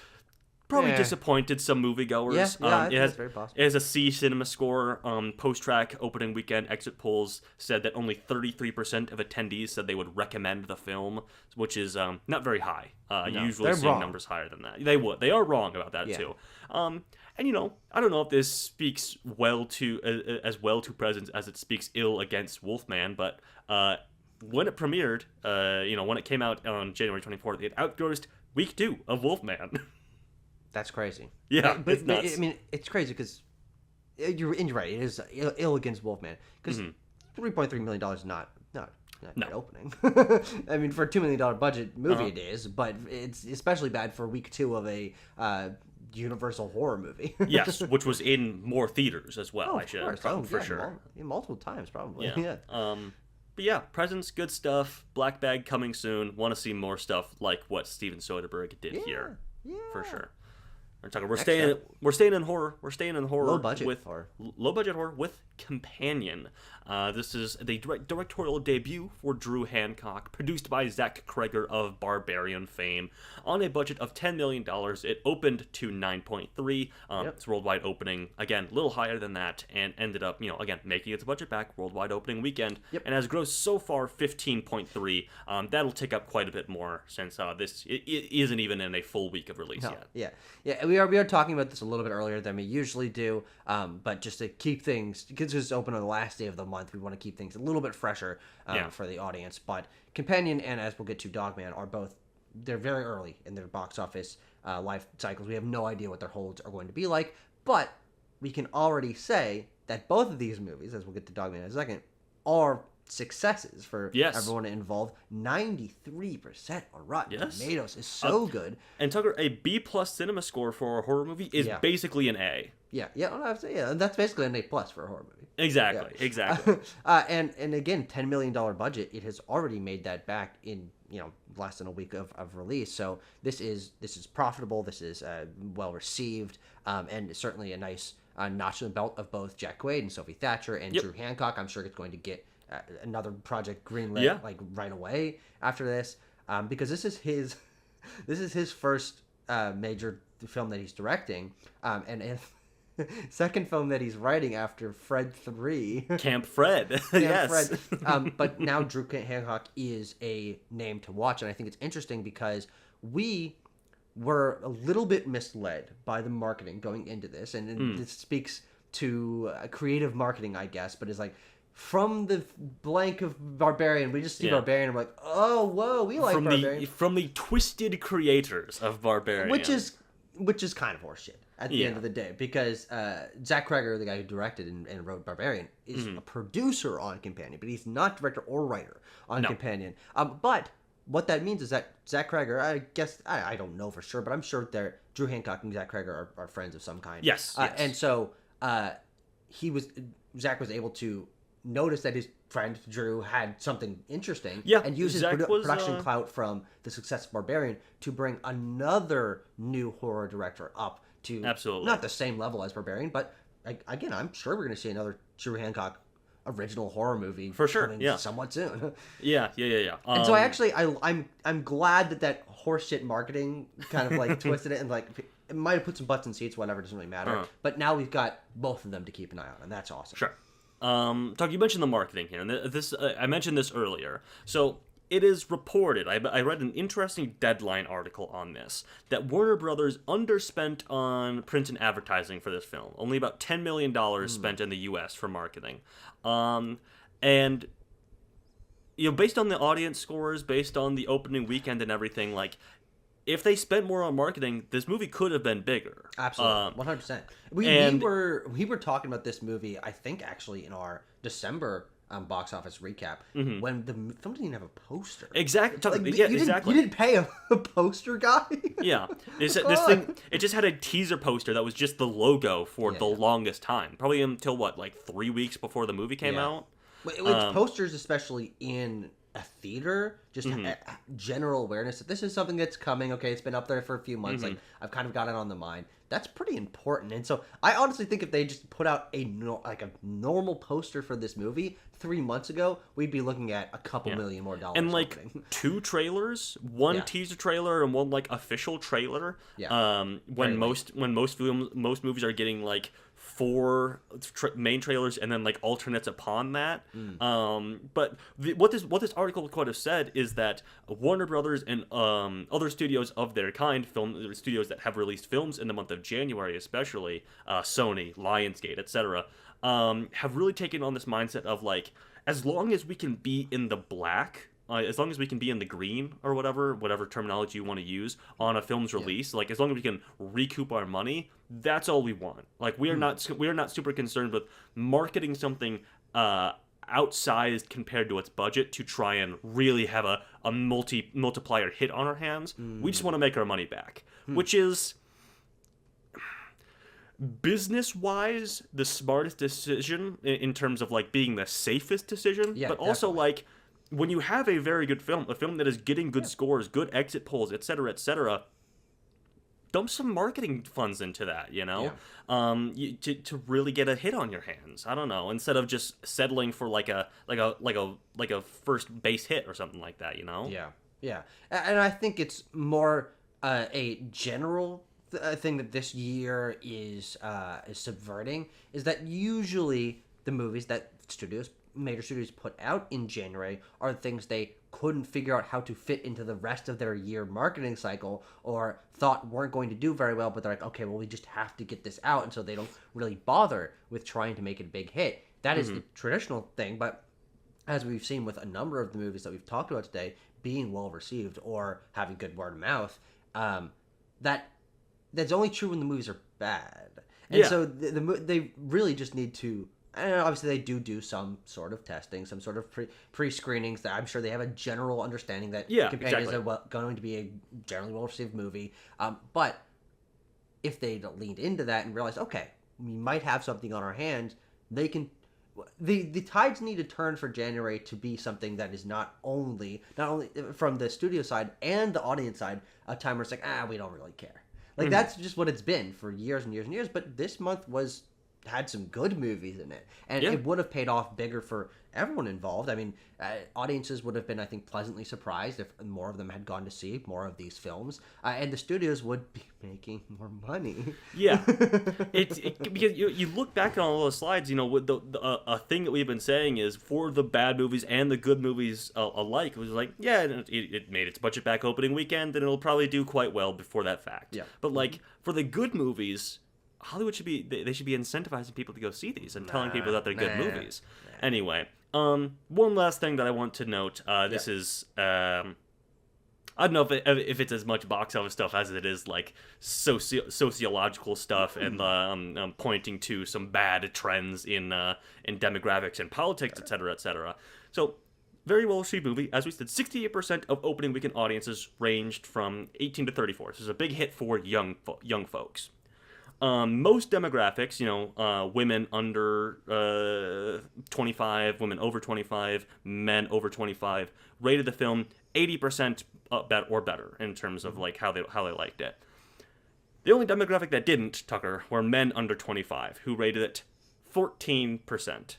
probably disappointed some moviegoers. Yeah, that's very possible. It has a C cinema score. Post-track opening weekend exit polls said that only 33% of attendees said they would recommend the film, which is not very high. Usually seeing wrong. numbers higher than that. They are wrong about that too. And I don't know if this speaks well to as well to Presence as it speaks ill against Wolfman, but when it premiered, when it came out on January 24th, it outgrossed week 2 of Wolfman. That's crazy. Yeah, but it's nuts. I mean, it's crazy because you're right. It is ill against Wolfman because $3.3 million is not great opening. I mean, for a $2 million budget movie, it is, but it's especially bad for week 2 of a Universal horror movie. Yes, which was in more theaters as well. For sure, multiple times probably. Yeah. But yeah, Presence, good stuff. Black Bag coming soon. Want to see more stuff like what Steven Soderbergh did here. Yeah, for sure. We're staying in horror. We're staying in horror. Low budget horror with Companion. This is the directorial debut for Drew Hancock, produced by Zach Kreger of Barbarian fame. On a budget of $10 million, it opened to 9.3. Its worldwide opening, again, a little higher than that, and ended up, again, making its budget back worldwide opening weekend. And has grossed so far 15.3. That'll tick up quite a bit more since this isn't even in a full week of release yet. Yeah. We are talking about this a little bit earlier than we usually do, but just to keep things, because it's open on the last day of the month, we want to keep things a little bit fresher for the audience. But Companion and, as we'll get to, Dogman are both, they're very early in their box office life cycles. We have no idea what their holds are going to be like, but we can already say that both of these movies, as we'll get to Dogman in a second, are successes for everyone involved. 93% on Rotten Tomatoes is so good. And Tucker, a B+ cinema score for a horror movie is basically an A. That's basically an A+ for a horror movie. Exactly. And again, $10 million budget, it has already made that back in less than a week of release. So this is profitable. This is well received, and certainly a nice notch in the belt of both Jack Quaid and Sophie Thatcher and Drew Hancock. I'm sure it's going to get another project greenlit like right away after this, because this is his first major film that he's directing, and second film that he's writing after Fred 3. Camp Fred. Yes. Fred. But now Drew Hancock is a name to watch, and I think it's interesting because we were a little bit misled by the marketing going into this, and this speaks to creative marketing, I guess, but it's like, from the blank of Barbarian, we just see Barbarian, and we're like, oh, whoa, we like Barbarian. From the twisted creators of Barbarian. Which is kind of horseshit at the end of the day, because Zach Kreger, the guy who directed and wrote Barbarian, is a producer on Companion, but he's not director or writer on Companion. But what that means is that Zach Kreger, I guess, I don't know for sure, but I'm sure Drew Hancock and Zach Kreger are friends of some kind. Yes. And so Zach was able to notice that his friend Drew had something interesting, and use his production clout from the success of Barbarian to bring another new horror director up to not the same level as Barbarian, but again, I'm sure we're going to see another Drew Hancock original horror movie For sure, coming yeah. somewhat soon. Yeah. And so I'm glad that horseshit marketing kind of like twisted it and like it might have put some butts in seats, whatever, doesn't really matter. But now we've got both of them to keep an eye on, and that's awesome. Sure. Doug, you mentioned the marketing here, and this I mentioned this earlier. So it is reported, I read an interesting Deadline article on this, that Warner Brothers underspent on print and advertising for this film. Only about $10 million spent in the U.S. for marketing. And, you know, based on the audience scores, based on the opening weekend and everything, like, if they spent more on marketing, this movie could have been bigger. Absolutely, 100%. We were talking about this movie, I think, actually, in our December box office recap, when the film didn't even have a poster. Exactly. Like, Exactly. You didn't pay a poster guy? Yeah. This thing, it just had a teaser poster that was just the logo for the longest time. Probably until, like 3 weeks before the movie came out? Which posters, especially in a theater, just general awareness that this is something that's coming. Okay, it's been up there for a few months. Like, I've kind of got it on the mind. That's pretty important. And so I honestly think if they just put out a normal poster for this movie 3 months ago, we'd be looking at a couple million more dollars. And like two trailers, one teaser trailer and one like official trailer. When most movies are getting like 4 main trailers and then like alternates upon that. But what this article could have said is that Warner Brothers and other studios of their kind, film studios that have released films in the month of January, especially Sony, Lionsgate, etc., have really taken on this mindset of like, as long as we can be in the black. As long as we can be in the green or whatever terminology you want to use on a film's release, like as long as we can recoup our money, that's all we want. Like we are not super concerned with marketing something outsized compared to its budget to try and really have a multiplier hit on our hands. We just want to make our money back, which is business-wise the smartest decision in terms of like being the safest decision, but also definitely. like, when you have a very good film, a film that is getting good scores, good exit polls, etc., dump some marketing funds into that, you know, to really get a hit on your hands. I don't know, instead of just settling for like a first base hit or something like that, you know. Yeah, and I think it's more a general thing that this year is subverting, is that usually the movies that major studios put out in January are things they couldn't figure out how to fit into the rest of their year marketing cycle, or thought weren't going to do very well, but they're like, okay, well, we just have to get this out, and so they don't really bother with trying to make it a big hit. That is the traditional thing, but as we've seen with a number of the movies that we've talked about today being well received or having good word of mouth, that's only true when the movies are bad. And so they really just need to. And obviously they do some sort of testing, some sort of pre-screenings that I'm sure they have a general understanding that Companion is going to be a generally well-received movie. But if they leaned into that and realized, okay, we might have something on our hands, they can. The tides need to turn for January to be something that is not only from the studio side and the audience side, a time where it's like, we don't really care. Like that's just what it's been for years and years and years. But this month had some good movies in it, and it would have paid off bigger for everyone involved. I mean, audiences would have been, I think, pleasantly surprised if more of them had gone to see more of these films, and the studios would be making more money. Yeah, it's because you look back on all those slides, you know, with a thing that we've been saying is for the bad movies and the good movies alike, it was like, it made its budget back opening weekend, and it'll probably do quite well before that fact. Yeah, but like for the good movies, Hollywood should be incentivizing people to go see these and telling people that they're good movies. Anyway, one last thing that I want to note. This is I don't know if it's as much box office stuff as it is like sociological stuff and pointing to some bad trends in demographics and politics, etc., etc. So, very well received movie. As we said, 68% of opening weekend audiences ranged from 18 to 34. This is a big hit for young folks. Most demographics, you know, women under 25, women over 25, men over 25, rated the film 80% or better in terms of like how they liked it. The only demographic that didn't, Tucker, were men under 25, who rated it 14%.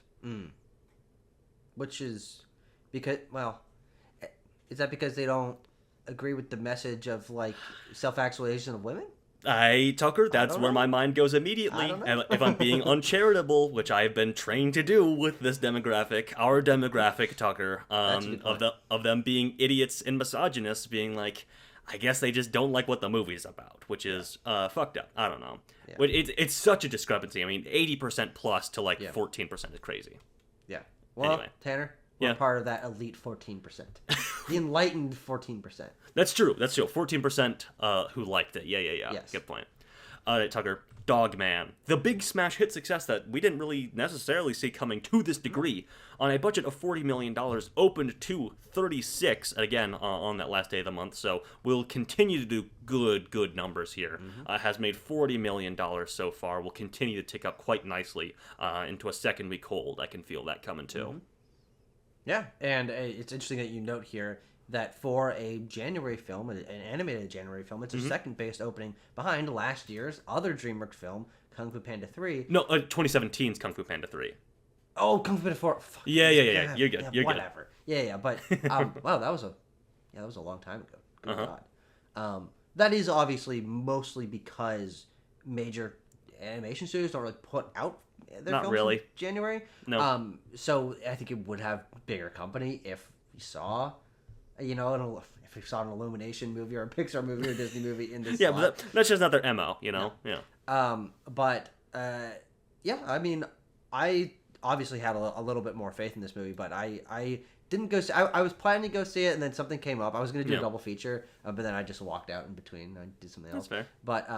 which is because, well, is that because they don't agree with the message of like self-actualization of women? Tucker, that's where my mind goes immediately. And if I'm being uncharitable, which I've been trained to do with this demographic, our demographic, Tucker, of them being idiots and misogynists, being like, I guess they just don't like what the movie's about, which is fucked up. I don't know. Yeah. It's such a discrepancy. I mean, 80% plus to like 14% is crazy. Yeah. Well, anyway. Tanner, we're part of that elite 14%. The enlightened 14%. That's true. 14% who liked it. Yeah. Yes. Good point. All right, Tucker. Dogman. The big smash hit success that we didn't really necessarily see coming to this degree. On a budget of $40 million, opened to 36 again on that last day of the month. So we'll continue to do good numbers here. Has made $40 million so far. Will continue to tick up quite nicely into a second week hold. I can feel that coming too. Yeah, and it's interesting that you note here that for a January film, an animated January film, it's a second biggest opening behind last year's other DreamWorks film, Kung Fu Panda 3. No, 2017's Kung Fu Panda 3. Oh, Kung Fu Panda 4. Fuck. Yeah. You're good. You're whatever. Good. Yeah. But wow, that was a long time ago. Good God. That is obviously mostly because major animation studios don't really put out their Not films really. in January. No. So I think it would have bigger company if we saw, if we saw an Illumination movie or a Pixar movie or a Disney movie in this. Yeah, but that's just not their MO, you know. No. Yeah. I mean, I obviously had a little bit more faith in this movie, but I didn't go see. I was planning to go see it, and then something came up. I was going to do a double feature, but then I just walked out in between. I did something else. That's fair. But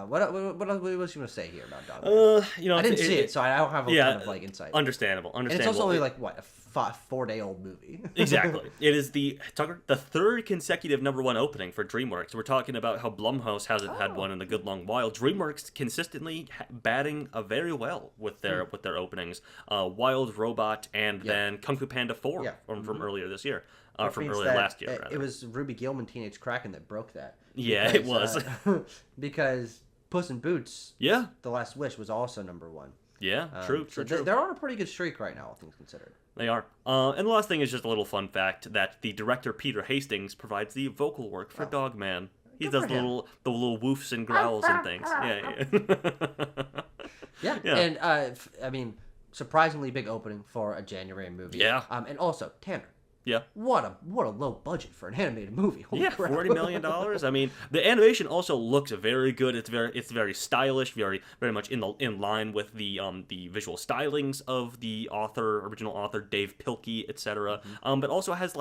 what else was you going to say here about Dogman? I didn't see it, so I don't have a ton of like insight. Understandable. And it's also only like what, a 4-day-old movie. Exactly. It is the third consecutive #1 opening for DreamWorks. We're talking about how Blumhouse hasn't had one in a good long while. DreamWorks consistently batting very well with their openings. Wild Robot and then Kung Fu Panda 4 from earlier this year. From earlier last year, rather. It was Ruby Gillman, Teenage Kraken, that broke that. Yeah, it was. Because Puss in Boots, The Last Wish, was also #1. Yeah, true. They're on a pretty good streak right now, all things considered. They are. And the last thing is just a little fun fact that the director, Peter Hastings, provides the vocal work for Dogman. He does the little woofs and growls and things. Yeah. And, I mean, surprisingly big opening for a January movie. Yeah. And also, Tanner. Yeah. What a low budget for an animated movie. Holy crap. $40 million. I mean, the animation also looks very good. It's very stylish, very much in line with the visual stylings of the original author Dave Pilkey, etc. But also has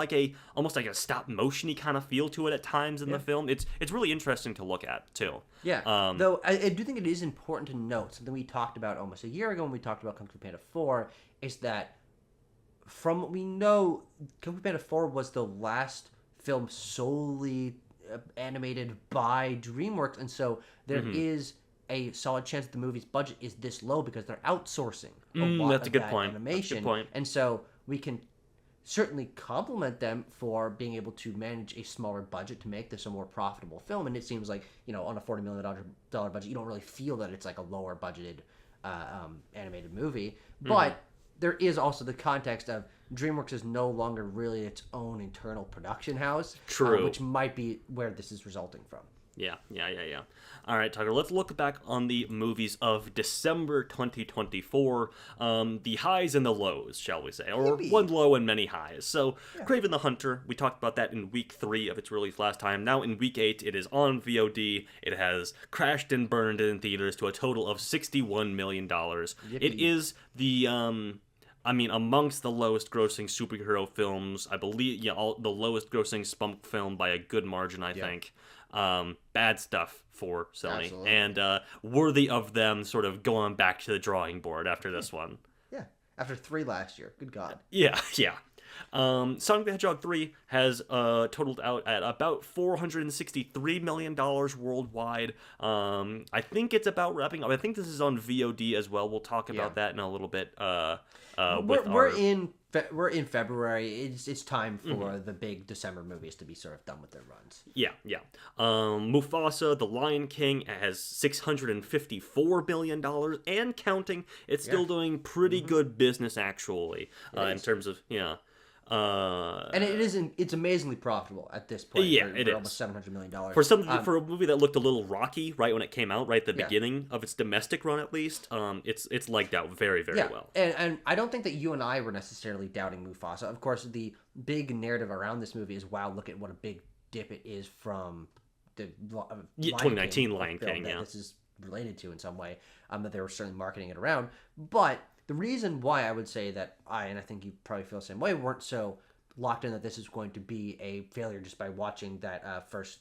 almost like a stop motion-y kind of feel to it at times in the film. It's really interesting to look at too. Yeah. Though I do think it is important to note something we talked about almost a year ago when we talked about Kung Fu Panda 4 is that from what we know, Kung Fu Panda 4 was the last film solely animated by DreamWorks, and so there is a solid chance that the movie's budget is this low because they're outsourcing a lot of that animation. That's a good point. And so we can certainly compliment them for being able to manage a smaller budget to make this a more profitable film. And it seems like, on a $40 million budget, you don't really feel that it's like a lower budgeted animated movie. But there is also the context of DreamWorks is no longer really its own internal production house. True. Which might be where this is resulting from. Yeah. All right, Tucker, let's look back on the movies of December 2024. The highs and the lows, shall we say, or one low and many highs. So, Kraven the Hunter, we talked about that in week 3 of its release last time. Now in week 8, it is on VOD. It has crashed and burned in theaters to a total of $61 million. Yippee. It is the amongst the lowest grossing superhero films, I believe, the lowest grossing spunk film by a good margin, I think. Bad stuff for Sony. Absolutely. And worthy of them sort of going back to the drawing board after this one. Yeah, after 3 last year. Good God. Yeah. Sonic the Hedgehog 3 has totaled out at about $463 million worldwide. I think it's about wrapping up. I think this is on VOD as well. We'll talk about that in a little bit. We're in we're in February. It's time for the big December movies to be sort of done with their runs. Yeah. Mufasa, The Lion King, has $654 billion and counting. It's still doing pretty good business, actually, in terms of, and it's amazingly profitable at this point. Yeah, for it is. almost $700 million. For a movie that looked a little rocky right when it came out, right at the beginning of its domestic run at least, it's legged out very, very well. And I don't think that you and I were necessarily doubting Mufasa. Of course, the big narrative around this movie is, wow, look at what a big dip it is from the 2019 Lion King, that this is related to in some way, that they were certainly marketing it around. But the reason why I would say that and I think you probably feel the same way, weren't so locked in that this is going to be a failure just by watching that first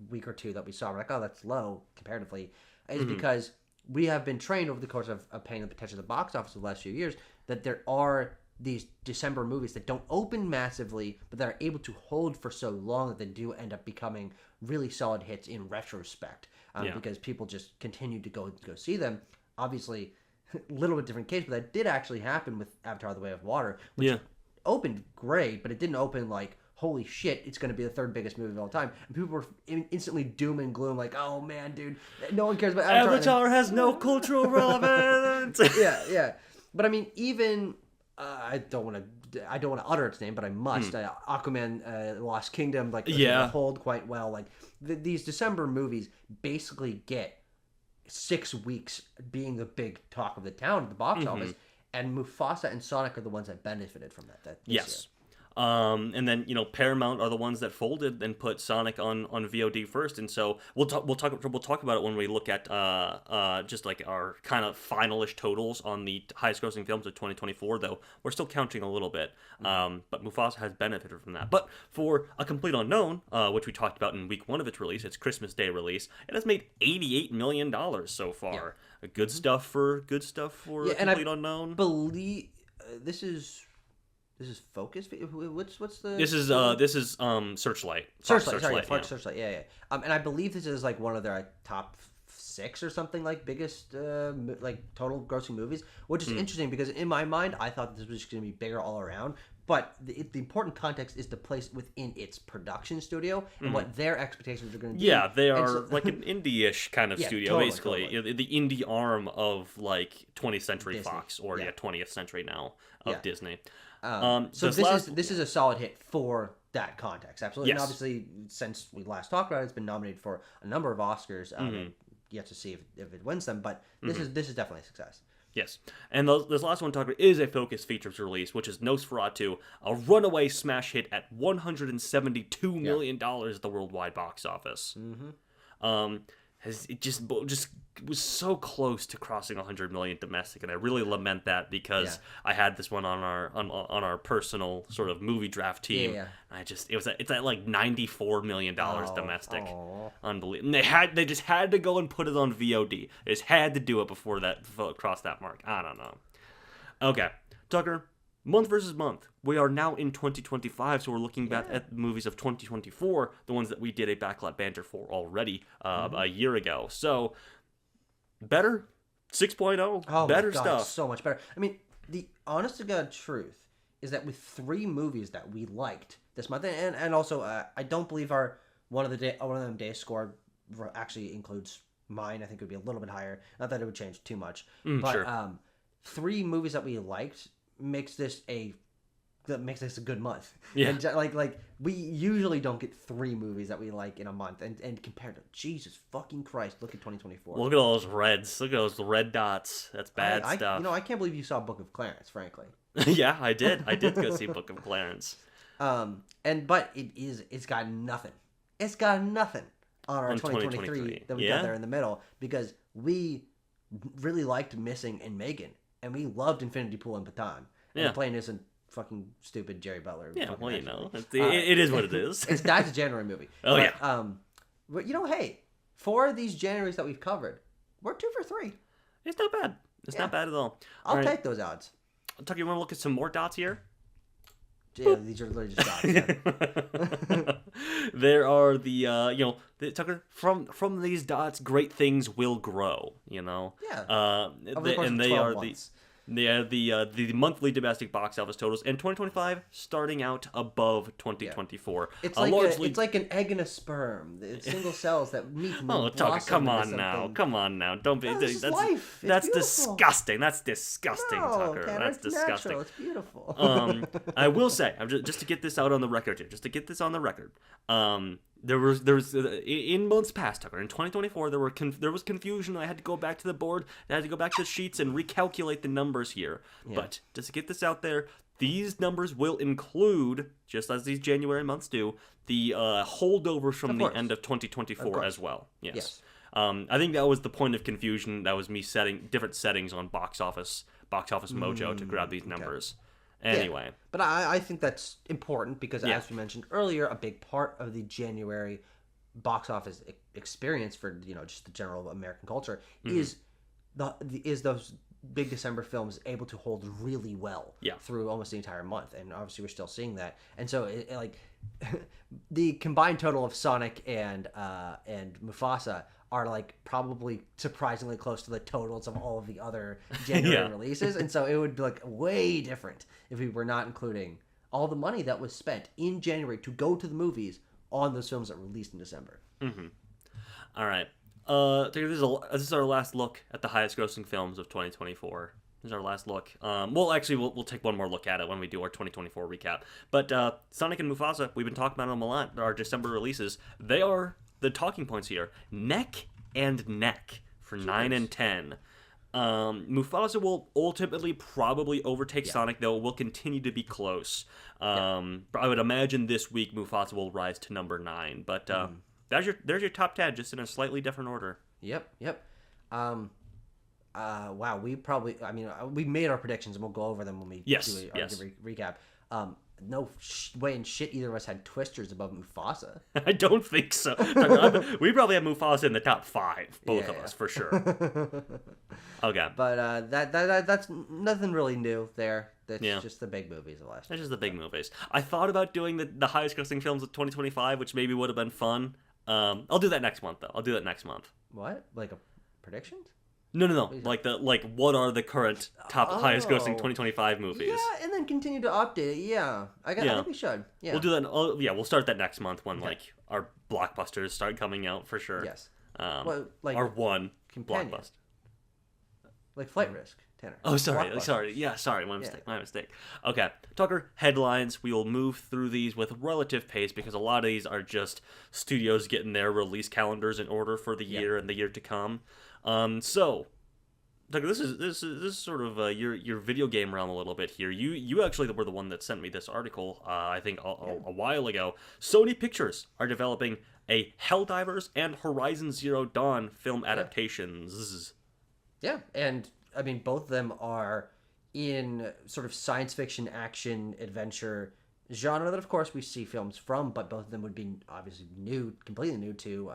week or two that we saw. We're like, oh, that's low comparatively, is because we have been trained over the course of paying the potential of the box office of the last few years that there are these December movies that don't open massively, but that are able to hold for so long that they do end up becoming really solid hits in retrospect, because people just continue to go see them. Obviously, a little bit different case, but that did actually happen with Avatar: The Way of Water, which opened great, but it didn't open like, holy shit, it's going to be the third biggest movie of all time. And people were instantly doom and gloom, like, oh man, dude, no one cares about Avatar. Avatar has no cultural relevance. Yeah. But I mean, even I don't want to utter its name, but I must. Aquaman, Lost Kingdom, like, hold quite well. Like these December movies basically get 6 weeks being the big talk of the town at the box office, and Mufasa and Sonic are the ones that benefited from that this year. And then Paramount are the ones that folded and put Sonic on VOD first, and so we'll talk about it when we look at just like our kind of finalish totals on the highest grossing films of 2024. Though we're still counting a little bit, but Mufasa has benefited from that. But for A Complete Unknown, which we talked about in week 1 of its release, its Christmas Day release, it has made $88 million so far. Good stuff for A Complete Unknown. Believe this is Focus. What's the? This is Searchlight. Searchlight. Yeah. And I believe this is like one of their top 6 or something, like biggest like total grossing movies, which is interesting because in my mind I thought this was just going to be bigger all around. But the important context is the place within its production studio and what their expectations are going to be. Yeah, they are like an indie-ish kind of studio, basically. Totally. The indie arm of like 20th Century Disney. Fox, or 20th Century now of Disney. So this is a solid hit for that context, absolutely. Yes. And obviously, since we last talked about it, it's been nominated for a number of Oscars. Yet to see if it wins them, but this is definitely a success. Yes, and this last one talker is a Focus Features release, which is Nosferatu, a runaway smash hit at $172 million at the worldwide box office. It just was so close to crossing 100 million domestic, and I really lament that because I had this one on our personal sort of movie draft team. It's at like $94 million domestic. Unbelievable. And they just had to go and put it on VOD. They just had to do it before that crossed that mark. I don't know. Okay, Tucker. Month versus month. We are now in 2025, so we're looking back at the movies of 2024, the ones that we did a backlot banter for already a year ago. So, better 6.0, better stuff. So much better. I mean, the honest to God truth is that with 3 movies that we liked this month, and also I don't believe our one of them days score actually includes mine. I think it would be a little bit higher. Not that it would change too much, but sure. 3 movies that we liked makes this a good month. Yeah. And like we usually don't get 3 movies that we like in a month, and compared to Jesus fucking Christ, look at 2024. Look at all those reds. Look at those red dots. That's bad stuff. I can't believe you saw Book of Clarence, frankly. Yeah, I did. I did go see Book of Clarence. But it's got nothing. It's got nothing on our 2023 that we got there in the middle, because we really liked Missing and Megan. And we loved Infinity Pool and Baton. And the plane isn't fucking stupid Jerry Butler. Yeah, well, it is what it is. That's a January movie. But hey, for these Januaries that we've covered, we're 2 for 3. It's not bad. It's not bad at all. I'll take those odds. Tucker, you want to look at some more dots here? Yeah, these are literally just dots. There are Tucker, from these dots, great things will grow. Yeah. And they are months. The monthly domestic box office totals in 2025 starting out above 2024. It's Largely... like an egg and a sperm. It's single cells that meet and Oh, blossom come into on something. now. Come on now. Don't be... This is life. It's that's beautiful. disgusting. That's disgusting, No, Tucker. Tanner, That's it's disgusting. natural. It's beautiful. I will say, just to get this out on the record here, there was in months past, Tucker, in 2024, there was confusion. I had to go back to the board, I had to go back to the sheets and recalculate the numbers here. Yeah. But just to get this out there, these numbers will include, just as these January months do, the holdovers from the end of 2024 as well. Yes. I think that was the point of confusion. That was me setting different settings on box office Mojo to grab these numbers. Anyway. Yeah. But I think that's important because, as we mentioned earlier, a big part of the January box office experience for just the general American culture is those big December films able to hold really well through almost the entire month, and obviously we're still seeing that. And so the combined total of Sonic and Mufasa are probably surprisingly close to the totals of all of the other January releases, and so it would be way different if we were not including all the money that was spent in January to go to the movies on those films that were released in December. All right. This is our last look at the highest grossing films of 2024. This is our last look. We'll take one more look at it when we do our 2024 recap. But Sonic and Mufasa, we've been talking about them a lot. Our December releases, they are the talking points here. Neck and neck for 9 and 10. Mufasa will ultimately probably overtake Sonic, though it will continue to be close. I would imagine this week Mufasa will rise to number 9. But there's your top 10, just in a slightly different order. Yep. Wow, we made our predictions, and we'll go over them when we do our recap. No way in shit either of us had Twisters above Mufasa. I don't think so. We probably have Mufasa in the top 5, both of us, for sure. Okay. But that's nothing really new there. That's just the big movies of last year. That's just the big movies. I thought about doing the highest grossing films of 2025, which maybe would have been fun. I'll do that next month, though. I'll do that next month. What? Like a predictions? No. What are the current top highest grossing 2025 movies? Yeah, and then continue to update it. Yeah, I think we should. Yeah, we'll do that. We'll start that next month when our blockbusters start coming out for sure. Yes. Our one companion. blockbuster, like Flight Risk, Tanner. Oh, sorry. Yeah, sorry. My mistake. Okay, Tucker. Headlines. We will move through these with relative pace because a lot of these are just studios getting their release calendars in order for the year and the year to come. So, Tucker, this is sort of your video game realm a little bit here. You actually were the one that sent me this article. I think a while ago. Sony Pictures are developing a Helldivers and Horizon Zero Dawn film adaptations. Yeah, and I mean both of them are in sort of science fiction, action, adventure genre that of course we see films from, but both of them would be obviously completely new to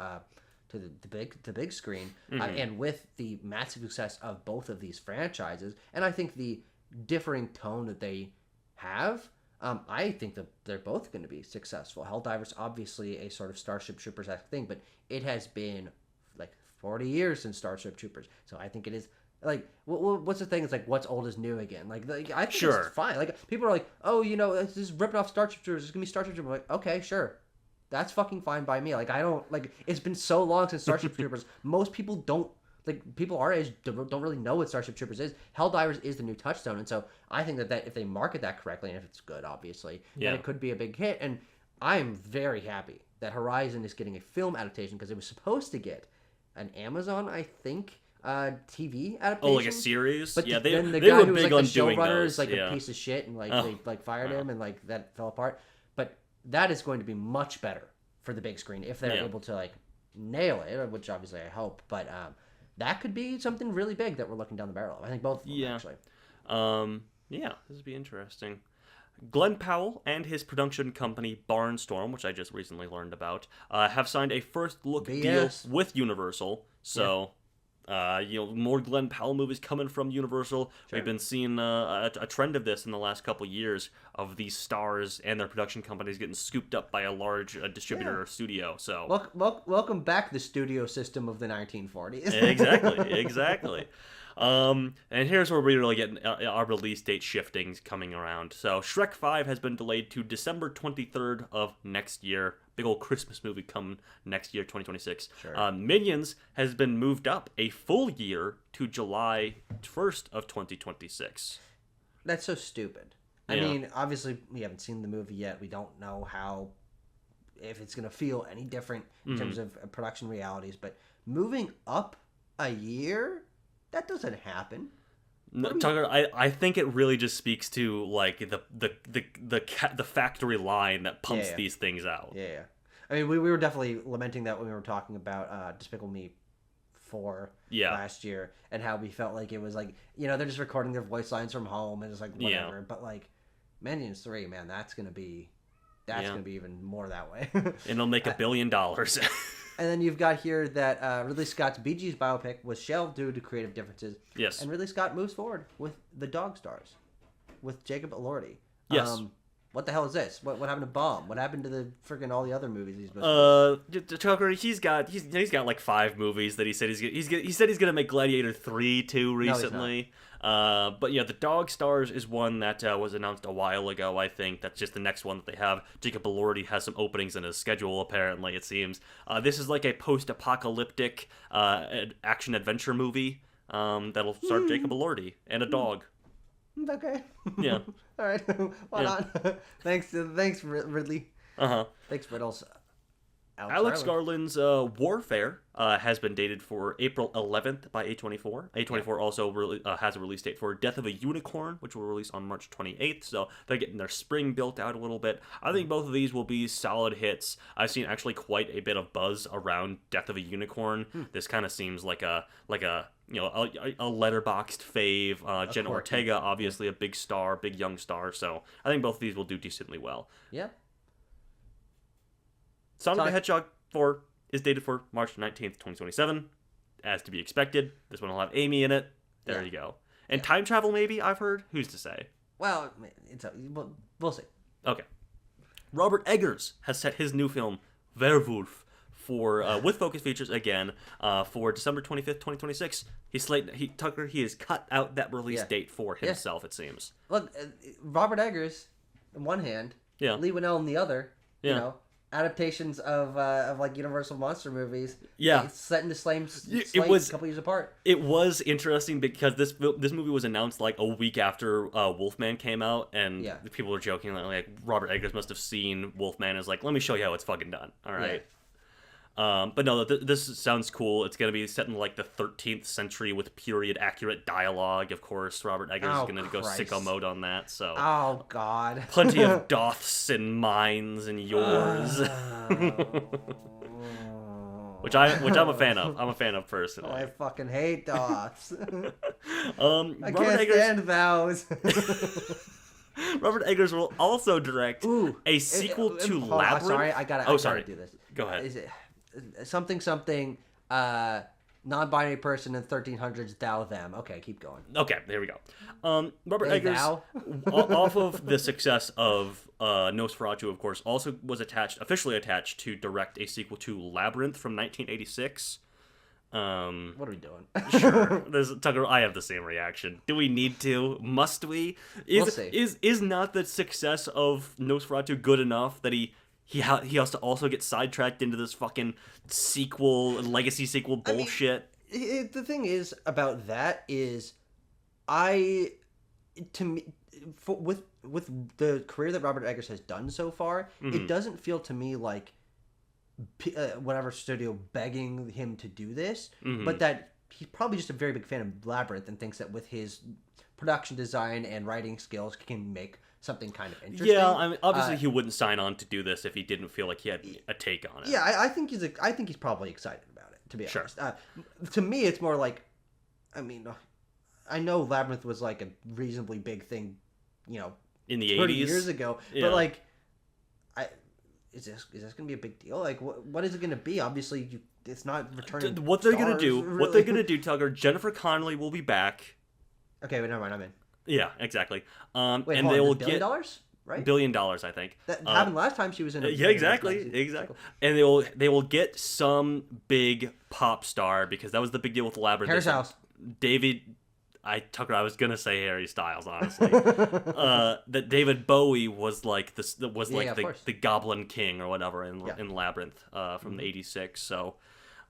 the big screen, and with the massive success of both of these franchises, and I think the differing tone that they have, I think that they're both going to be successful. Helldivers, obviously a sort of Starship Troopers-esque thing, but it has been 40 years since Starship Troopers, so I think it is what's the thing? It's what's old is new again. I think it's fine. People are oh, this is ripping off Starship Troopers. It's gonna be Starship Troopers. I'm like, okay, sure. That's fucking fine by me. I don't it's been so long since Starship Troopers. Most people don't people our age don't really know what Starship Troopers is. Helldivers is the new touchstone, and so I think that if they market that correctly and if it's good, obviously, then it could be a big hit. And I am very happy that Horizon is getting a film adaptation because it was supposed to get an Amazon, I think, TV adaptation. Oh, like a series? But they the guy were who big was on the doing showrunner those. is a piece of shit, and they fired him, and that fell apart. But that is going to be much better for the big screen if they're able to nail it, which obviously I hope. But that could be something really big that we're looking down the barrel of. I think both of them, actually. This would be interesting. Glenn Powell and his production company Barnstorm, which I just recently learned about, have signed a first-look deal with Universal. So, more Glenn Powell movies coming from Universal. Sure. We've been seeing a trend of this in the last couple of years of these stars and their production companies getting scooped up by a large distributor or studio. So, welcome back, the studio system of the 1940s. Exactly. And here's where we really get our release date shiftings coming around. So Shrek 5 has been delayed to December 23rd of next year. Big old Christmas movie coming next year, 2026. Sure. Minions has been moved up a full year to July 1st of 2026. That's so stupid. I mean, obviously, we haven't seen the movie yet. We don't know if it's going to feel any different in terms of production realities. But moving up a year, that doesn't happen. No, Tucker, I think it really just speaks to like the factory line that pumps these things out. Yeah. I mean, we were definitely lamenting that when we were talking about Despicable Me 4 last year, and how we felt like it was like, they're just recording their voice lines from home and it's like whatever. Yeah. But like Minions 3, man, that's gonna be even more that way. And it'll make $1 billion. And then you've got here that Ridley Scott's Bee Gees biopic was shelved due to creative differences. Yes. And Ridley Scott moves forward with The Dog Stars, with Jacob Elordi. Yes. What the hell is this? What happened to Bomb? What happened to the freaking all the other movies he's supposed Tucker, he's got like 5 movies that he said he's gonna make Gladiator 3 too recently. No, but The Dog Stars is one that was announced a while ago. I think that's just the next one that they have. Jacob Elordi has some openings in his schedule. Apparently, it seems this is like a post-apocalyptic action adventure movie that'll start Jacob Elordi and a dog. Okay. Yeah. All right. Why not? Thanks, Ridley. Thanks, Riddles. Alex Garland's Warfare has been dated for April 11th by A24. A24 also has a release date for Death of a Unicorn, which will release on March 28th. So they're getting their spring built out a little bit. I think both of these will be solid hits. I've seen actually quite a bit of buzz around Death of a Unicorn. This kind of seems like a letterboxed fave. Jenna Ortega, obviously a big young star. So I think both of these will do decently well. Yeah. Sonic the Hedgehog 4 is dated for March 19th, 2027. As to be expected. This one will have Amy in it. There you go. And time travel, maybe, I've heard. Who's to say? Well, we'll see. Okay. Robert Eggers has set his new film, Werewolf, for with focus features again for December 25th, 2026. He has cut out that release date for himself, it seems. Look, Robert Eggers, in one hand, Lee Winnell in the other, adaptations of like Universal monster movies. Yeah, set in the same a couple years apart. It was interesting because this movie was announced like a week after Wolfman came out, and people were joking like Robert Eggers must have seen Wolfman as like, let me show you how it's fucking done. All right. But no, this sounds cool. It's going to be set in like the 13th century with period accurate dialogue. Of course, Robert Eggers is going to go sicko mode on that. So, oh god, plenty of doths and mines and yours, which I'm a fan of. I'm a fan of personally. I fucking hate doths. I can't stand thous. Robert Eggers will also direct a sequel to Labyrinth. Sorry, I gotta do this. Go ahead. Is it something non-binary person in 1300s thou them? Okay, keep going. Okay, there we go. Robert Eggers, off of the success of Nosferatu, of course, also was officially attached to direct a sequel to Labyrinth from 1986. What are we doing? Sure. Tucker, I have the same reaction. Do we need to? Must we? We'll see. Is not the success of Nosferatu good enough that he has to also get sidetracked into this fucking legacy sequel bullshit? I mean, the thing is about that is, with the career that Robert Eggers has done so far, it doesn't feel to me like whatever studio begging him to do this, but that he's probably just a very big fan of Labyrinth and thinks that with his production design and writing skills can make something kind of interesting. Yeah, I mean, obviously he wouldn't sign on to do this if he didn't feel like he had a take on it. Yeah, I think he's probably excited about it, to be honest. To me, it's more like, I mean, I know Labyrinth was like a reasonably big thing, in the 30 80s years ago, but like, is this gonna be a big deal? Like, what is it gonna be? Obviously, it's not returning. What they're gonna do, Tucker? Jennifer Connelly will be back. Okay, but never mind. I'm in. Yeah, exactly. Wait, and they will get $1 billion, right? $1 billion, I think. That happened last time she was in. Exactly. And they will get some big pop star because that was the big deal with Labyrinth. Harris House. David Tucker, I was gonna say Harry Styles, honestly. That David Bowie was like the Goblin King or whatever in Labyrinth from the '86. So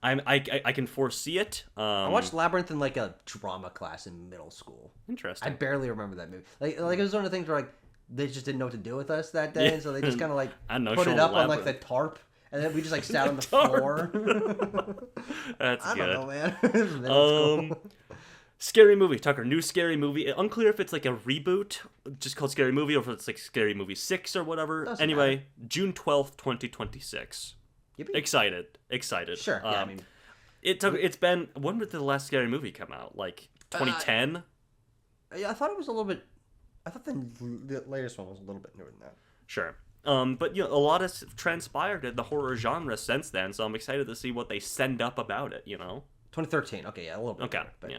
I can foresee it. I watched Labyrinth in like a drama class in middle school. Interesting. I barely remember that movie. Like it was one of the things where like they just didn't know what to do with us that day, and so they just kind of like put it up on like the tarp. And then we just like sat on the floor. That's I good. don't know, man. Scary movie, Tucker. New Scary Movie. Unclear if it's like a reboot, just called Scary Movie, or if it's like Scary Movie 6 or whatever. Anyway, matter. June 12th, 2026. Yippee. Excited. Sure. Yeah, I mean, it's been. When did the last Scary Movie come out? Like 2010. Yeah, I thought it was a little bit. I thought the latest one was a little bit newer than that. Sure. But a lot has transpired in the horror genre since then, so I'm excited to see what they send up about it. 2013. Okay, yeah, a little bit. Okay, better, but...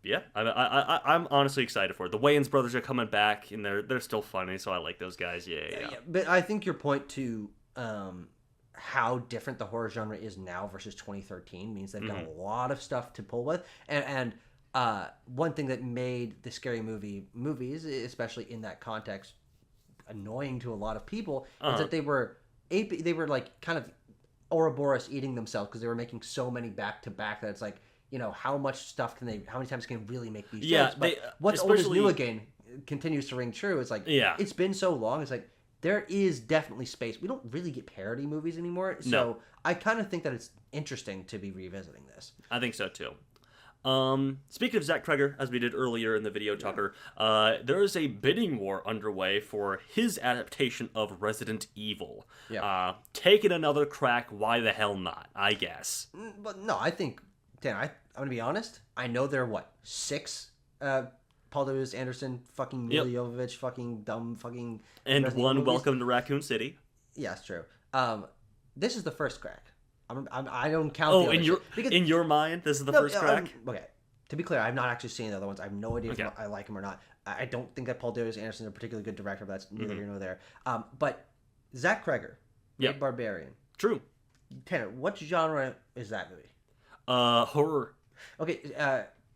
yeah. I'm honestly excited for it. The Wayans brothers are coming back, and they're still funny, so I like those guys. Yeah. But I think your point to how different the horror genre is now versus 2013 means they've got a lot of stuff to pull with, and one thing that made the Scary movies, especially in that context, annoying to a lot of people is that they were like kind of Ouroboros eating themselves because they were making so many back to back that it's like, how much stuff how many times can they really make these jokes? But what's old is new again continues to ring true. It's like, it's been so long. It's like, there is definitely space. We don't really get parody movies anymore. So I kind of think that it's interesting to be revisiting this. I think so too. Speaking of Zach Kreger, as we did earlier in the video, Tucker, there is a bidding war underway for his adaptation of Resident Evil. Yeah. Taking another crack, why the hell not, I guess. But no, I think, Dan, I'm going to be honest. I know there are, 6 Paul W.S. Anderson, fucking Mila Jovovich, fucking dumb, fucking... And one Welcome to Raccoon City. Yeah, it's true. This is the first crack. I don't count. In your mind, this is the first crack. Okay, to be clear, I've not actually seen the other ones. I have no idea if I like him or not. I don't think that Paul W.S. Anderson is a particularly good director, but that's neither here nor there. But Zach Kreger, Barbarian. True. Tanner, what genre is that movie? Horror. Okay,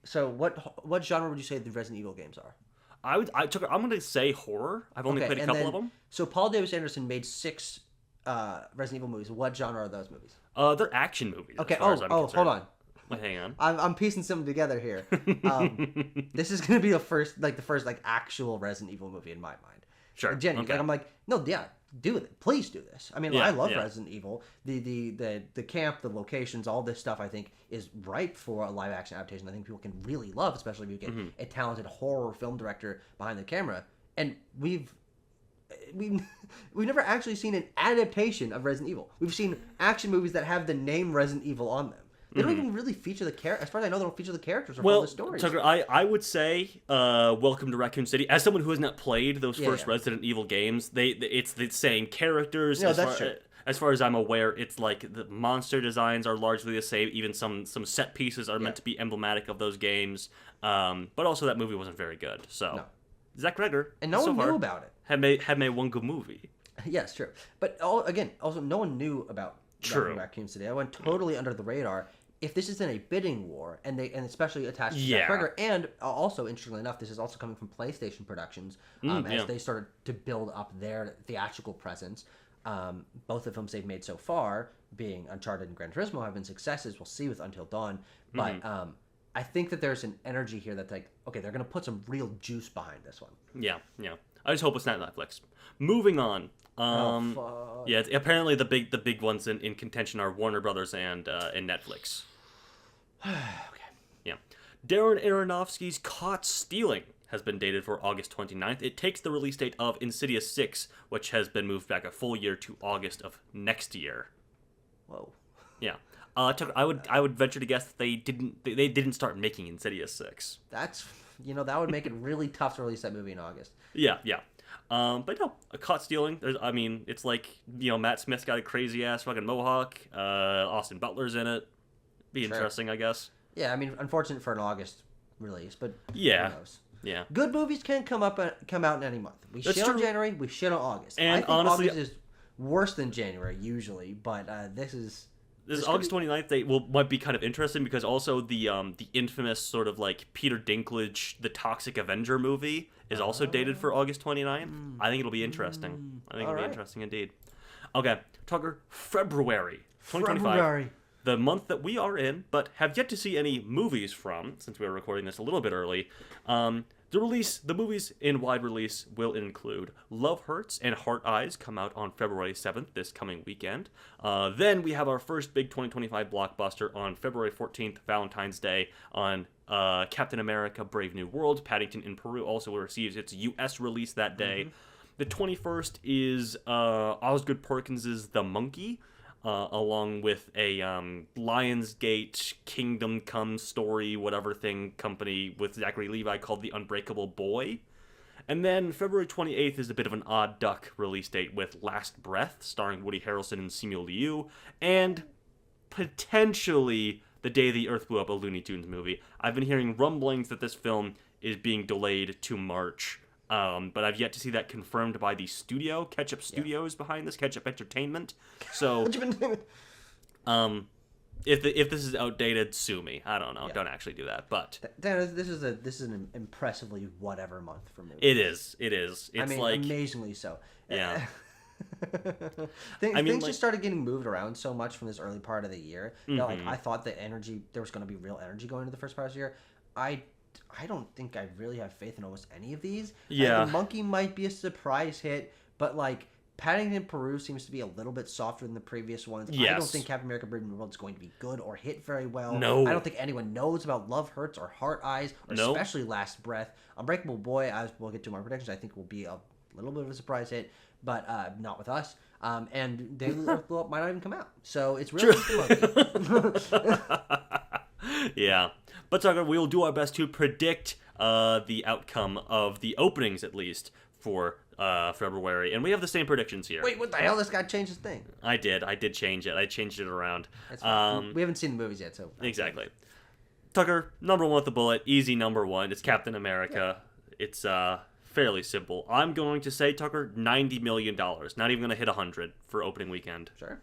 so what genre would you say the Resident Evil games are? I'm going to say horror. I've only played a couple of them. So Paul W.S. Anderson made 6 Resident Evil movies. What genre are those movies? They're action movies. Okay. Hold on. Wait, hang on. I'm piecing something together here. This is gonna be the first actual Resident Evil movie in my mind. Sure. Genuinely, okay. like, I'm like, no, yeah, do it. Please do this. I mean, I love Resident Evil. The camp, the locations, all this stuff, I think, is ripe for a live action adaptation. I think people can really love, especially if you get a talented horror film director behind the camera. And we've never actually seen an adaptation of Resident Evil. We've seen action movies that have the name Resident Evil on them. They don't even really feature the characters. As far as I know, they don't feature the characters or follow the stories. Tucker, I would say Welcome to Raccoon City. As someone who has not played those first Resident Evil games, it's the same characters. No, that's true. As far as I'm aware, it's like the monster designs are largely the same. Even some set pieces are meant to be emblematic of those games. But also that movie wasn't very good. So Zach Kreger, and no one knew about it. Had made one good movie. Yes, true. But also no one knew about Raccoon City. I went totally under the radar. If this is in a bidding war, and especially attached to Zach Kreger, and also interestingly enough, this is also coming from PlayStation Productions, as they started to build up their theatrical presence. Both of films they've made so far, being Uncharted and Gran Turismo, have been successes. We'll see with Until Dawn, but I think that there's an energy here that's like, okay, they're going to put some real juice behind this one. Yeah. I just hope it's not Netflix. Moving on. Apparently the big ones in contention are Warner Brothers and Netflix. Okay. Yeah. Darren Aronofsky's Caught Stealing has been dated for August 29th. It takes the release date of Insidious 6, which has been moved back a full year to August of next year. Whoa. Yeah. I would venture to guess that they didn't start making Insidious 6. That's that would make it really tough to release that movie in August. Yeah. But no, Caught Stealing. It's like Matt Smith's got a crazy ass fucking mohawk. Austin Butler's in it. Be interesting, I guess. Yeah, I mean, unfortunate for an August release, but who knows? Yeah. Good movies can come out in any month. We shit on January, we shit on August. And I think honestly, August is worse than January usually, but this is This August 29th date might be kind of interesting because also the infamous sort of like Peter Dinklage The Toxic Avenger movie is also dated for August 29th. I think it'll be interesting. I think it'll be interesting indeed. Okay, Tucker, February 2025. February. The month that we are in, but have yet to see any movies from, since we were recording this a little bit early. The movies in wide release will include Love Hurts and Heart Eyes come out on February 7th, this coming weekend. Then we have our first big 2025 blockbuster on February 14th, Valentine's Day, on Captain America Brave New World. Paddington in Peru also receives its U.S. release that day. The 21st is Osgood Perkins' The Monkey, along with a Lionsgate Kingdom Come story, whatever thing company with Zachary Levi called The Unbreakable Boy. And then February 28th is a bit of an odd duck release date with Last Breath, starring Woody Harrelson and Simu Liu, and potentially The Day the Earth Blew Up, a Looney Tunes movie. I've been hearing rumblings that this film is being delayed to March. But I've yet to see that confirmed by the studio. Ketchup Studios behind this, Ketchup Entertainment. So, if this is outdated, sue me. I don't know. Don't actually do that. But Dan, this is an impressively whatever month for movies. It is. It's amazingly so. Yeah. Things just started getting moved around so much from this early part of the year. That, I thought that there was going to be real energy going into the first part of the year. I don't think I really have faith in almost any of these. Yeah. The Monkey might be a surprise hit, but Paddington Peru seems to be a little bit softer than the previous ones. Yes. I don't think Captain America Brave New World is going to be good or hit very well. No. I don't think anyone knows about Love Hurts or Heart Eyes, or especially Last Breath. Unbreakable Boy, as we'll get to my predictions, I think will be a little bit of a surprise hit, but not with us. And Day of the Earth Blew Up might not even come out. So it's really just the Monkey. Yeah. But Tucker, we will do our best to predict the outcome of the openings, at least, for February. And we have the same predictions here. Wait, what the hell? This guy changed his thing. I did change it. I changed it around. That's fine. We haven't seen the movies yet, so... Exactly. Tucker, number one with the bullet. Easy number one. It's Captain America. Yeah. It's fairly simple. I'm going to say, Tucker, $90 million. Not even going to hit 100 for opening weekend. Sure.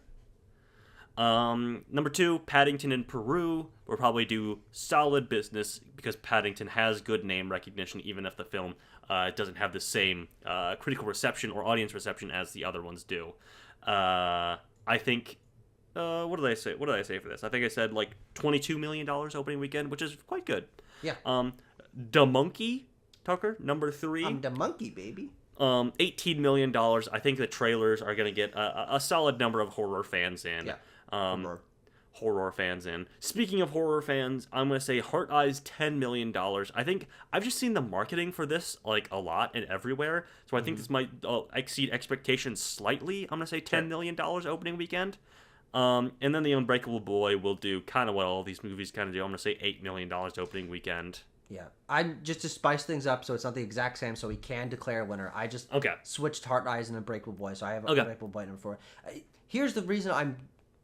Number two, Paddington in Peru will probably do solid business because Paddington has good name recognition, even if the film doesn't have the same critical reception or audience reception as the other ones do. I think, what did I say? What did I say for this? I think I said like $22 million opening weekend, which is quite good. Yeah. The Monkey, Tucker, number three. I'm the monkey, baby. $18 million. I think the trailers are going to get a solid number of horror fans in. Yeah. Horror fans in. Speaking of horror fans, I'm going to say Heart Eyes, $10 million. I think I've just seen the marketing for this like a lot and everywhere, so I think this might exceed expectations slightly. I'm going to say $10 million opening weekend. And then The Unbreakable Boy will do kind of what all these movies kind of do. I'm going to say $8 million opening weekend. Yeah, I'm just to spice things up so it's not the exact same, so we can declare a winner. I just switched Heart Eyes and Unbreakable Boy, so I have Unbreakable Boy number 4. Here's the reason I'm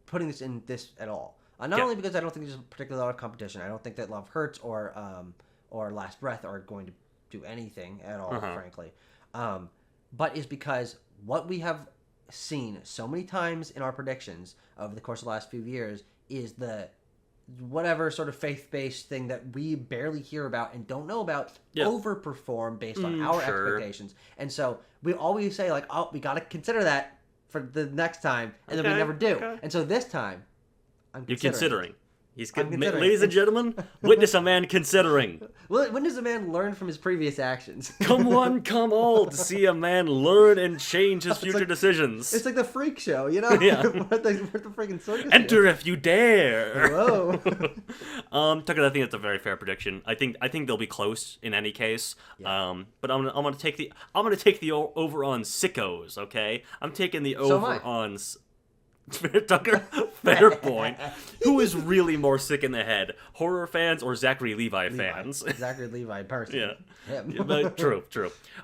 putting this in this at all. Not only because I don't think there's a particular lot of competition. I don't think that Love Hurts or Last Breath are going to do anything at all, frankly. But is because what we have seen so many times in our predictions over the course of the last few years is the whatever sort of faith-based thing that we barely hear about and don't know about overperform based on our expectations. And so we always say like, oh, we got to consider that for the next time, and then we never do. Okay. And so this time, You're considering. Ladies and gentlemen, witness a man considering. Well, when does a man learn from his previous actions? Come one, come all, to see a man learn and change his future decisions. It's like the freak show, you know? Yeah. we're at the freaking circus. Enter if you dare. Whoa. Tucker, I think that's a very fair prediction. I think they'll be close in any case. Yeah. But I'm gonna take the over on sickos. Okay, I'm taking the over on. Tucker, fair point. Who is really more sick in the head, horror fans or Zachary Levi fans? Zachary Levi person. Yeah. But true.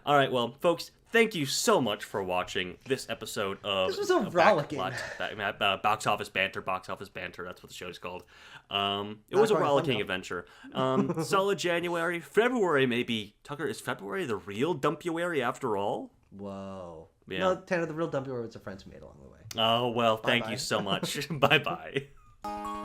All right, well, folks, thank you so much for watching this episode of. This was a rollicking. Box office banter. That's what the show's called. It was a rollicking adventure. Solid January, February maybe. Tucker, is February the real Dumpuary after all? Whoa. Yeah. No, Tanner, the real Dumpuary was the friends we made along the way. Oh, well, thank you so much. Bye-bye. Bye.